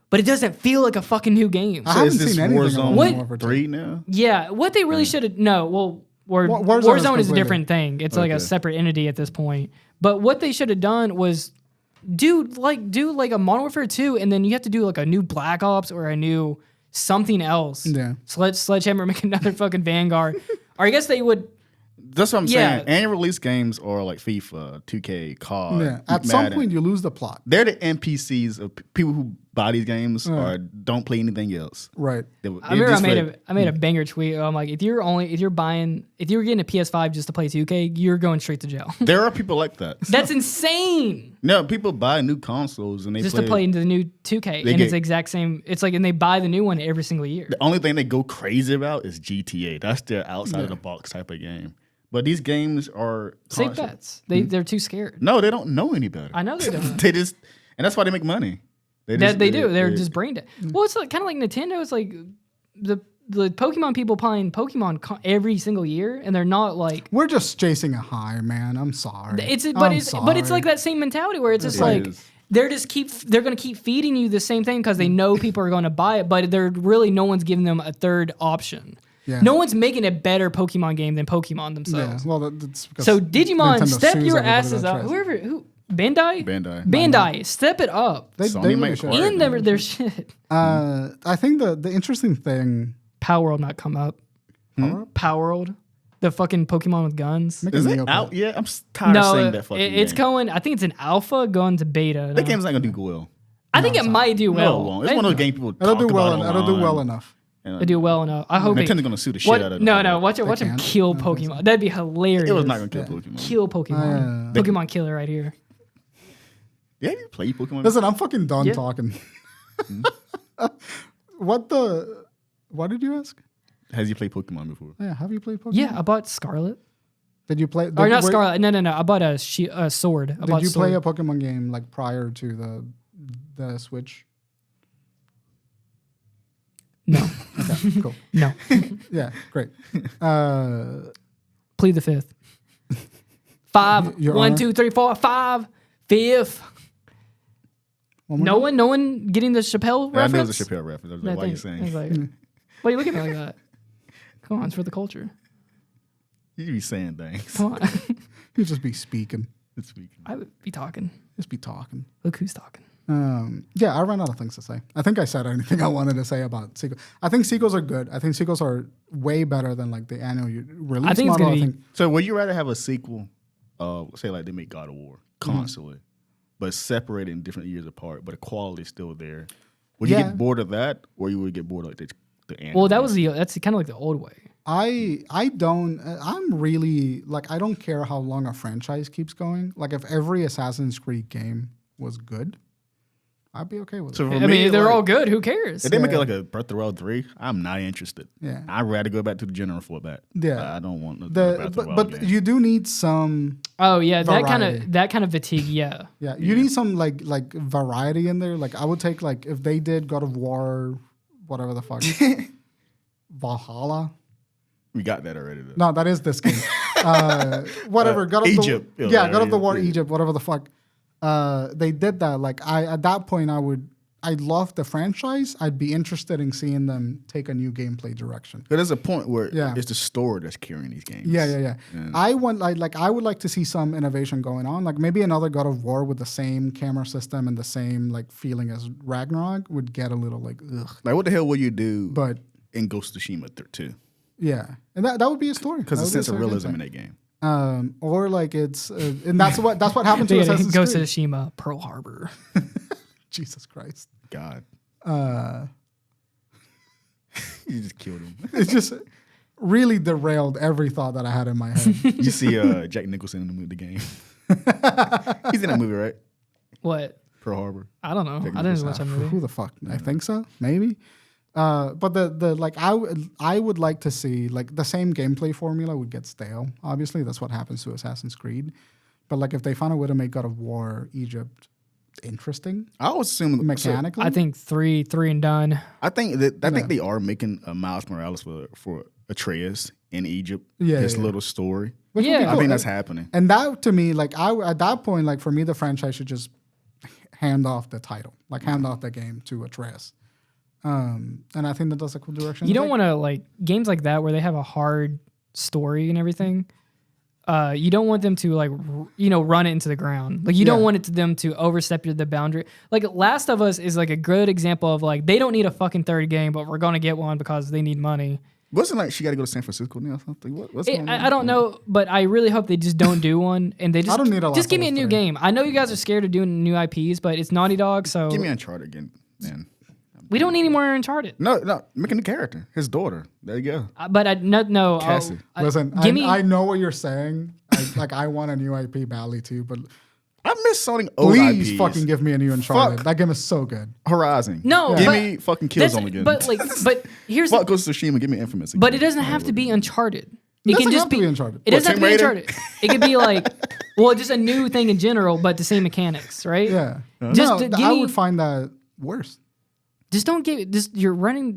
but it doesn't feel like a fucking new game. I So haven't is this seen anything Warzone on Modern Warfare 2. 3 now? Yeah, what they really should have Warzone Warzone is a completely- different thing. It's like a Okay. separate entity at this point. But what they should have done was do like a Modern Warfare 2, and then you have to do like a new Black Ops or a new something else. Yeah. Sledgehammer make another fucking Vanguard. Or I guess they would. That's what I'm Yeah. saying. Annual release games are like FIFA, 2K, COD. Yeah. At some Madden. point, you lose the plot. They're the NPCs of people who buy these games or don't play anything else. Right. I remember I made a banger tweet. I'm like, if you're getting a PS5 just to play 2K, you're going straight to jail. There are people like that. That's insane. No, people buy new consoles and they Just play. to play into the new 2K, and it's the exact same. It's like, and they buy the new one every single year. The only thing they go crazy about is GTA. That's their outside of the box type of game. But these games are Safe constant. bets. They're too scared. No, they don't know any better. I know they don't. They just, and that's why they make money. They do. They're just brain dead. Well, it's like, kind of like Nintendo. It's like the Pokemon people playing Pokemon every single year, and they're not like. We're just chasing a high, man. I'm sorry. But it's like that same mentality where it's just like is. they're going to keep feeding you the same thing because they know people are going to buy it, but no one's giving them a third option. Yeah. No one's making a better Pokemon game than Pokemon Yeah. themselves. Well, that's because So Digimon, Nintendo step sues your everybody asses that up. tries. Bandai, step it up. They Sony really might should. acquire In their shit. I think the interesting thing. Power World not come up. Power World. The fucking Pokemon with guns. Make Is a it Neopet. out yet? I'm tired of saying that fucking it's game. going. I think it's an alpha going to beta. That game's not gonna do well. I think it might do well. No, it won't. It's one of those games people It'll talk do well. about It'll do well online. enough. They do well enough. I hope. Nintendo's gonna sue the shit out of it. No, watch him can't. kill I don't think Pokemon. That'd be hilarious. It was not gonna kill Pokemon. Kill Pokemon. Pokemon killer right here. Yeah, you play Pokemon. Listen, I'm fucking done Yeah. talking. What did you ask? Has you played Pokemon before? Yeah, have you played Pokemon? Yeah, I bought Scarlet. Did you play? Or not Scarlet. No. I bought a sword. I bought Did you play sword. a Pokemon game like prior to the Switch? No. Okay, cool. No. Yeah, great. Plead the fifth. 5. Your 1, Honor? 2, 3, 4, 5. Fifth. One more time? No one getting the Chappelle I knew it reference. was a Chappelle reference. I was That like, why are you thing. I saying? was like, why are you looking at me like that? Come on, it's for the culture. You be saying things. Come on. You just be speaking. This week. I would be talking. Just be talking. Look who's talking. Yeah, I ran out of things to say. I think I said anything I wanted to say about sequels. I think sequels are good. I think sequels are way better than like the annual release I think it's model. gonna I be- think So would you rather have a sequel, say like they make God of War Mm-hmm. constantly, but separated in different years apart, but the quality is still there? Would you Yeah. get bored of that, or you would get bored of like the anime? Well, that's kind of like the old way. I don't. I'm really like I don't care how long a franchise keeps going. Like if every Assassin's Creed game was good, I'd be okay with it. So for I me, mean, they're like, all good. Who cares? If they make it like a Breath of the Wild 3, I'm not interested. Yeah. I'd rather go back to the general for that. Yeah. I don't want the Breath of the Wild But game. you do need some. Oh yeah, Variety. that kind of fatigue. Yeah. Yeah, you need some like variety in there. Like I would take like if they did God of War, whatever the fuck, Valhalla. We got that already though. No, that is this game. Whatever. God of Egypt. The, yeah, God of the War, Yeah. Egypt, whatever the fuck. They did that. Like at that point, I'd love the franchise. I'd be interested in seeing them take a new gameplay direction. But there's a point where Yeah. it's the story that's carrying these games. Yeah. I want I would like to see some innovation going on. Like maybe another God of War with the same camera system and the same like feeling as Ragnarok would get a little like ugh. Like what the hell will you do But in Ghost of Tsushima 2? yeah, and that would be a story Because the That would be a sense of story realism in gameplay. that game. Or like it's and that's what happened to They Assassin's Ghost of Creed. Tsushima, Pearl Harbor. Jesus Christ. God. Uh, You just killed him. it just really derailed every thought that I had in my head. You see Jack Nicholson in the game. He's in that movie, right? What? Pearl Harbor. I don't know. I didn't watch that movie. Who the fuck? I think so, maybe. But the like I would like to see like the same gameplay formula would get stale. Obviously, that's what happens to Assassin's Creed. But like if they found a way to make God of War Egypt interesting I was assuming mechanically, I think three and done. I think they are making a Miles Morales for Atreus in Egypt. Yeah, his yeah. little story. which would Yeah. be I cool. think that's happening. And that to me, like at that point, like for me, the franchise should just hand off the title, like hand off the game to Atreus. And I think that's a cool direction. You to don't take. want to like games like that where they have a hard story and everything. You don't want them to like run it into the ground. Like you don't Yeah. want them to overstep the boundary. Like Last of Us is like a good example of like they don't need a fucking third game, but we're gonna get one because they need money. Wasn't like she got to go to San Francisco now or something? What's going on? I don't know, but I really hope they just don't do one and they just I don't need a just Last give of me a Us new 3. game. I know you guys are scared of doing new IPs, but it's Naughty Dog, so Give me Uncharted again, man. we don't need any more Uncharted. No, make a new character. His daughter. There you go. But no. Cassie. Listen, give me. I know what you're saying. I want a new IP badly too, but I miss Sony old please IPs. fucking give me a new Uncharted. Fuck. That game is so good. Horizon. No, give but me fucking that's- Killzone again. But here's Fuck the, Ghost of Tsushima. Give me Infamous again. but it doesn't have to be Uncharted. It doesn't can just have to be Uncharted. It doesn't What, have to be Tomb Raider? Uncharted. It could be like, well, just a new thing in general, but the same mechanics, right? Yeah. Just No, give I me- would find that worse. Just don't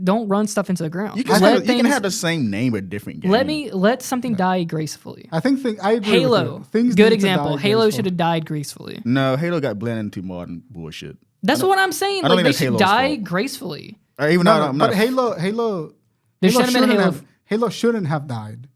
don't run stuff into the ground. you can, Let have, you can things- have the same name but different game. let something die gracefully. I think I agree with Halo, you. Things good need to example. die Halo gracefully. should have died gracefully. No, Halo got blended into modern bullshit. That's what I'm saying. I don't Like think they that's should Halo's die fault. gracefully. Even No, though I'm but not. Halo There should have been Halo. Halo shouldn't have died.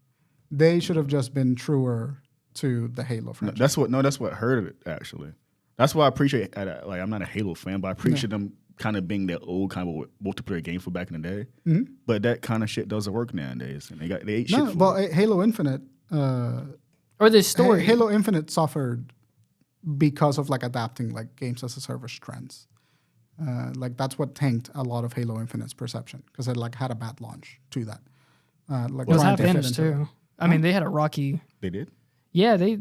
They should have just been truer to the Halo franchise. That's what hurt it actually. That's why I appreciate. Like I'm not a Halo fan, but I appreciate them kind of being that old kind of multiplayer game for back in the day. Mm-hmm. But that kind of shit doesn't work nowadays, and they ate shit. No, for well, it. Halo Infinite. Or the story. Halo Infinite suffered because of like adapting like games as a service trends. Like that's what tanked a lot of Halo Infinite's perception because it like had a bad launch to that. Like it was trying half to fit finished into too. it. I mean, they had a rocky. They did. Yeah, they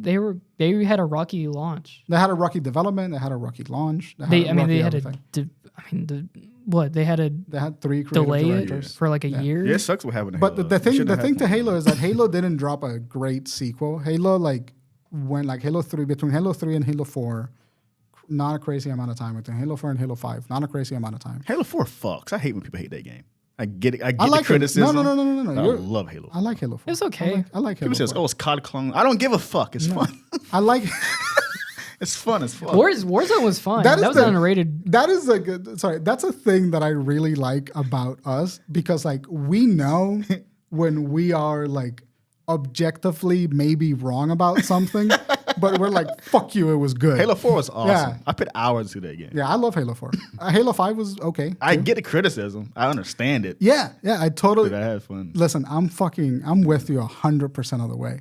had a rocky launch. They had a rocky development. They had a rocky launch. They had had everything. They had to They had 3 creative delay directors. it for like a year. Yeah, it sucks what happened to But Halo. the It thing shouldn't to have Halo happened. is that Halo didn't drop a great sequel. Halo like when like Halo 3 between Halo 3 and Halo 4, not a crazy amount of time. Between Halo 4 and Halo 5, not a crazy amount of time. Halo 4 fucks. I hate when people hate that game. I get it. I get I the like it. criticism. No. I You're- love Halo 4. I like Halo 4. It's okay. I like Halo People says, 4. "Oh, it's COD clone." I don't give a fuck. It's fun. I like It's fun as fuck. Warzone was fun. That That, is was the- underrated. that is like that's a thing that I really like about us because like we know when we are like objectively maybe wrong about something, but we're like, fuck you, it was good. Halo 4 was awesome. Yeah. I put hours into that game. Yeah, I love Halo 4. Halo 5 was okay. I get the criticism. I understand it. Yeah, I totally But I had fun. listen. I'm with you 100% of the way.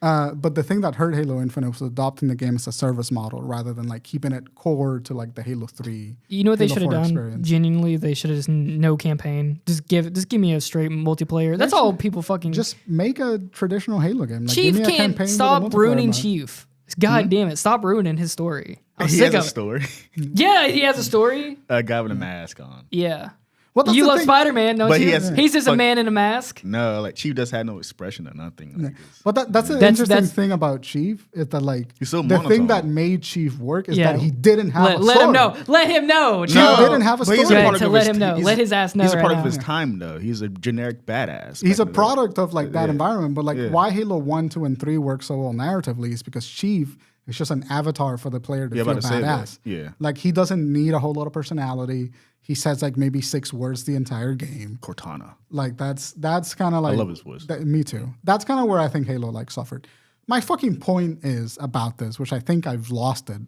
But the thing that hurt Halo Infinite was adopting the game as a service model rather than like keeping it core to like the Halo 3. You know what they Halo should have 4 done? experience. Genuinely, they should have just no campaign. Just give me a straight multiplayer. That's all people fucking. Just make a traditional Halo game. Like, give Chief me a can't campaign with a stop multiplayer ruining mode. Chief. God damn it! Stop ruining his story. I'm He sick has a of it. story. Yeah, he has a story. A guy with a mask on. Yeah. Well, that's You the love thing. Spider-Man, don't But you? he has- He's just a fuck- man in a mask. No, like Chief does have no expression or nothing. Like this. But that's an That's- interesting that's- thing about Chief is that like He's so the thing monotone. that made Chief work is Yeah. that he didn't have a Let him story. know. Let him know. Chief No. didn't have a But he's story. a Go product ahead, of let his- him know. he's- Let his ass know He's a right product now. of his time, though. He's a generic badass. He's a back in the day. product of like that Yeah. environment. But like Yeah. why Halo 1, 2, and 3 work so well narratively is because Chief is just an avatar for the player to Yeah, feel about to say that. badass. Yeah. Like he doesn't need a whole lot of personality. He says like maybe 6 words the entire game. Cortana. Like that's kind of like love his voice. Me too. That's kind of where I think Halo like suffered. My fucking point is about this, which I think I've lost it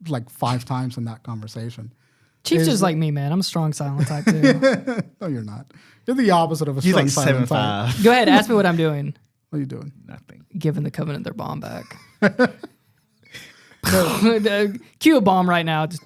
like 5 times in that conversation. Chief's Is- just like me, man. I'm a strong silent type too. No, you're not. You're the opposite of a He's strong like silent type. 7'5". Go ahead, ask me what I'm doing. What are you doing? Nothing. Giving the Covenant their bomb back. Cue a bomb right now. Just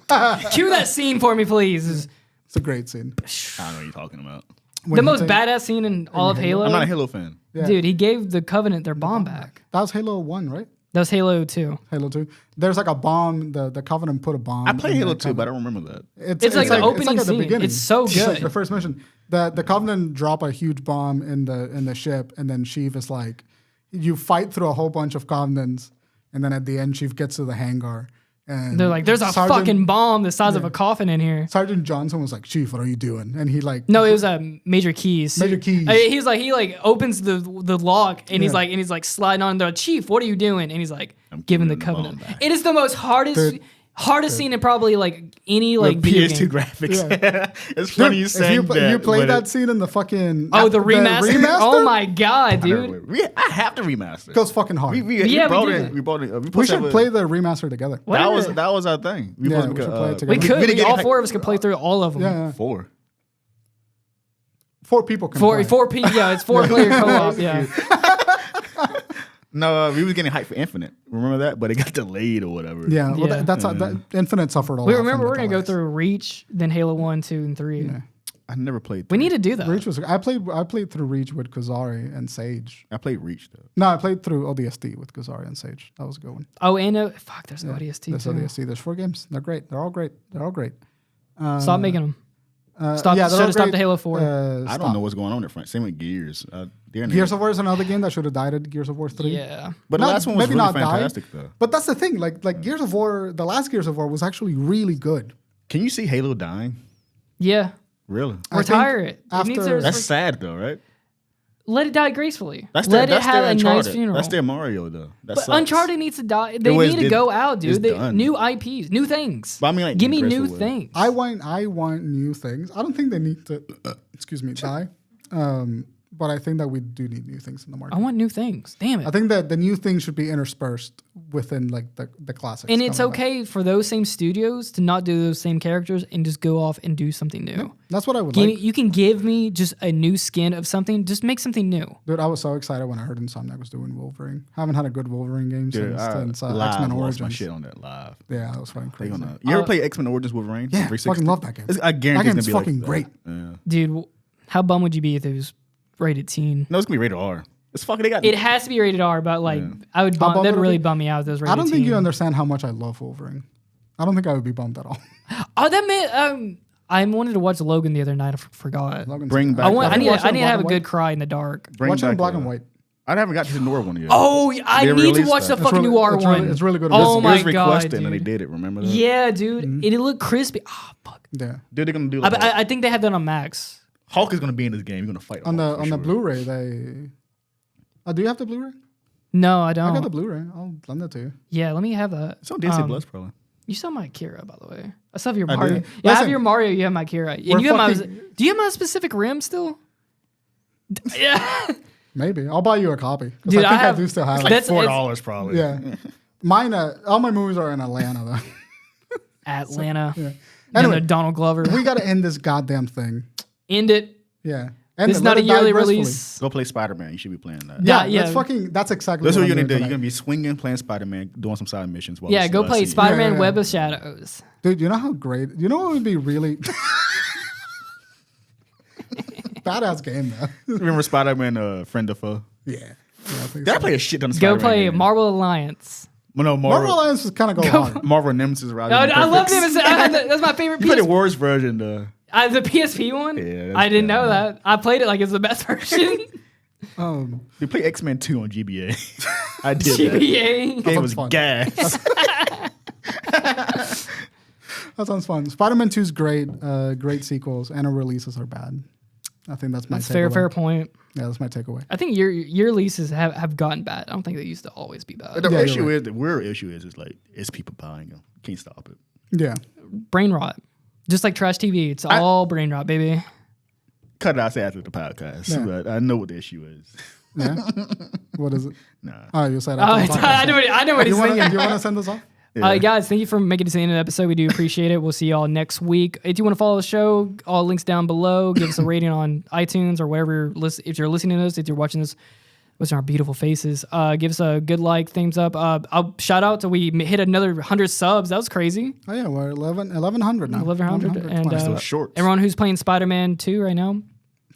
cue that scene for me, please. It's a great scene. I don't know what you're talking about. When The he most take- badass scene in all of Halo. I'm not a Halo fan. Yeah. Dude, he gave the Covenant their bomb back. That was Halo 1, right? That was Halo 2. Halo 2. There's like a bomb. The Covenant put a bomb. I played in Halo the 2, but I Covenant. don't remember that. It's like the opening at the scene. beginning. It's so It's like good. the first mission. The Covenant drop a huge bomb in the ship, and then Sheev is like, you fight through a whole bunch of Covenants, and then at the end, Sheev gets to the hangar, and They're like, there's a fucking bomb the size of a coffin in here. Sergeant Johnson was like, Chief, what are you doing? And he like, No, it was Major Keys. Major Keys. He's like, he like opens the lock and he's Yeah. like sliding on the Chief. What are you doing? And he's like, I'm giving the giving the bomb Covenant. back. It is the most hardest scene in probably like any like The video PS2 game. graphics. It's funny you if saying that. you played but that scene in the fucking Oh, the remaster? Oh my god, dude. I have to remaster. It goes fucking hard. Yeah, we brought did. it. We brought it. We should play the remaster together. Whatever. That was our thing. We Yeah, supposed we to should play it go, together. We could. didn't get All it- 4 of us could play through all of them. Yeah, 4. 4 people can play. Yeah, it's 4-player co-op. Yeah. No, we was getting hyped for Infinite. Remember that? But it got delayed or whatever. Yeah, well, Yeah. that's that Infinite suffered a lot. We from remember the we're gonna go delays. through Reach, then Halo 1, 2, and 3. Yeah. I never played. We need to do that. Reach was I played through Reach with Kazari and Sage. I played Reach though. No, I played through ODST with Kazari and Sage. That was a good one. Oh, and there's an ODST There's too. ODST. There's 4 games. They're great. They're all great. They're all great. Stop making them. Stop. they're Should all have stopped great. at Halo 4. I don't know what's going on in front. Same with Gears. Gears of War is another game that should have died at Gears of War 3. Yeah. But the Not- last one was maybe really not died. fantastic though. But that's the thing. Like Gears of War, the last Gears of War was actually really good. Can you see Halo dying? Yeah. Really? I think Retire it. It needs after- to That's sad though, right? let it die gracefully. That's Let their, it have a nice Uncharted. funeral. That's their Mario though. That But sucks. Uncharted needs to die. They was- need to it- go out, it's dude. done. New IPs, new things. But I mean, like, give me in a new graceful way. things. I want new things. I don't think they need to, excuse me, die. but I think that we do need new things in the market. I want new things. Damn it. I think that the new things should be interspersed within like the classics. And it's coming back. okay for those same studios to not do those same characters and just go off and do something new. That's what I would Give like. me, you can give me just a new skin of something. Just make something new. Dude, I was so excited when I heard Insomniac was doing Wolverine. Haven't had a good Wolverine game Dude, since live X-Men lost my Origins. shit on that live. Yeah, that was fucking They crazy. gonna, you ever play X-Men Origins Wolverine? Yeah, 360? fucking love that game. I guarantee That it's game's gonna be fucking like great. that. Yeah. Dude, how bummed would you be if it was rated teen? No, it's gonna be rated R. It's fucking. They got It has to be rated R, but like I would How bum, bummed that'd would it really be? bum me out if it was rated I don't teen. think you understand how much I love Wolverine. I don't think I would be bummed at all. Oh, that man. I wanted to watch Logan the other night. I forgot. Logan's Bring good. back- I need watched it to in black have a and good white. cry in the dark. bring Watch it in back, black and white. I haven't got to the Noir one yet. Oh, I They need to released watch that. the It's fucking really- noir it's one. really- it's really good. Oh it my was god, requested dude. and they did it. Remember that? Yeah, dude. And it looked crispy. Oh fuck. Yeah. Dude, they're gonna do. Like I think they have that on Max. Hulk is gonna be in this game. You're gonna fight On Hulk the for on the sure. Blu-ray, they. Do you have the Blu-ray? No, I I got the don't. Blu-ray. I'll lend it to you. Yeah, let me have that. It's on Disney Plus probably. You saw my Akira, by the way. I still have your I Mario. did. Yeah, I have Listen, your Mario. You have my Akira. And we're you have my. fucking- Do you have my specific rim still? Yeah, Maybe I'll buy you a copy. 'Cause Dude, I think I have- do still have It's it. like That's- $4 probably. Yeah. Mine. All my movies are in Atlanta though. Atlanta. Yeah. And Anyway, the Donald Glover. we got to end this goddamn thing. End it. Yeah. End This it. is Let not a it die yearly gracefully. release. Go play Spider-Man. You should be playing that. Yeah, Yeah, yeah. That's exactly That's what I'm you're gonna doing do. You're tonight. gonna be swinging, playing Spider-Man, doing some side missions. While Yeah, go play Spider. Spider-Man Yeah. Web of Shadows. Dude, you know how great? You know what would be really badass game though. Remember Spider-Man, Friend of Foe? Yeah. I think Did I so. play a shit ton of Go Spider-Man play games? Marvel Alliance. Well, no, Marvel Marvel. Alliance was kind of go hard. Marvel Nemesis. No, I love them. That's my favorite You played the PS. worst version, though. The PSP one. Yeah, that's I didn't know bad. that. I played it like it's the best version. You play X-Men 2 on GBA. I did that. GBA. Game was fun. gas. That sounds fun. Spider-Man 2 is great. Great sequels, and our releases are bad. I think that's my That's takeaway. fair point. Yeah, that's my takeaway. I think your releases have gotten bad. I don't think they used to always be bad. The Yeah, you're issue right. is, the real issue is like, it's people buying them. Can't stop it. Yeah. Brain rot. Just like trash TV. It's all brain rot, baby. Cut it out after the podcast. Yeah. But I know what the issue is. Yeah. What is it? Nah. Oh, you said Oh, I know what he's Do you thinking. want to send this off? Guys, thank you for making it to the end of the episode. We do appreciate it. We'll see y'all next week. If you want to follow the show, all links down below. Give us a rating on iTunes or wherever. If you're listening to this, if you're watching this, what's our beautiful faces? Give us a good like, thumbs up. I'll shout out till we hit another 100 subs. That was crazy. Oh yeah, we're 1,100 now. 1,100. And Come on. Still shorts. everyone who's playing Spider-Man 2 right now.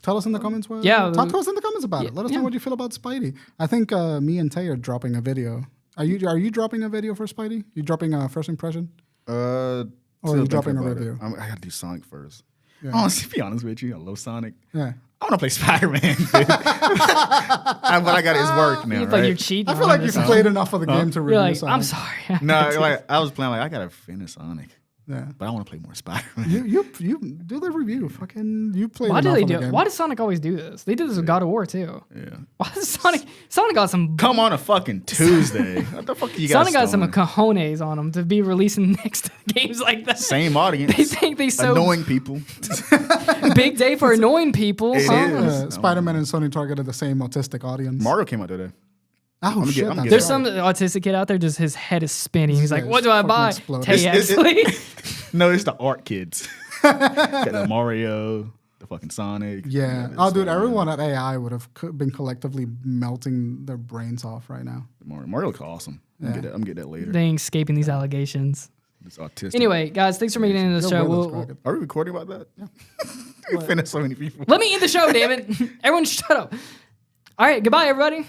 Tell us in the comments. Yeah, talk to us in the comments about it. Let us know yeah. what you feel about Spidey. I think me and Tay are dropping a video. Are you dropping a video for Spidey? You dropping a first impression? Or are you dropping a review? I gotta do Sonic first. Yeah. Honestly, to be honest with you, I love Sonic. Yeah. I want to play Spider-Man. But I got his work now, You feel right? like you're cheating. I feel like you've played enough of the game to review You're like, Sonic. I'm sorry. No, like I was playing like I gotta finish Sonic, Yeah. but I want to play more Spider-Man. You do the review. Fucking you played Why do enough they of the do? game. Why does Sonic always do this? They did this with God of War too. Yeah. Why does Sonic got some Come on a fucking Tuesday. What the fuck are you guys Sonic got some doing? cojones on him to be releasing next games like that. Same audience. They think they so annoying people. big day for annoying people. It huh? is. Spider-Man and Sony targeted the same autistic audience. Mario came out today. Oh shit! I'm that's There's right. some autistic kid out there, just his head is spinning. He's like, Yeah, "What do I fucking buy?" exploded. Tay It's- actually. No, it's the art kids. Got the Mario, the fucking Sonic. Yeah. this, Oh, dude, that, everyone at AI would have been collectively melting their brains off right now. Mario looks awesome. I'm getting that later. They ain't escaping these allegations. It's autistic. Anyway, guys, thanks for making it into the Your show. will is We'll, crooked. Are we recording about that? Yeah. We offended so many people. let me end the show, damn it! Everyone, shut up. All right, goodbye, everybody.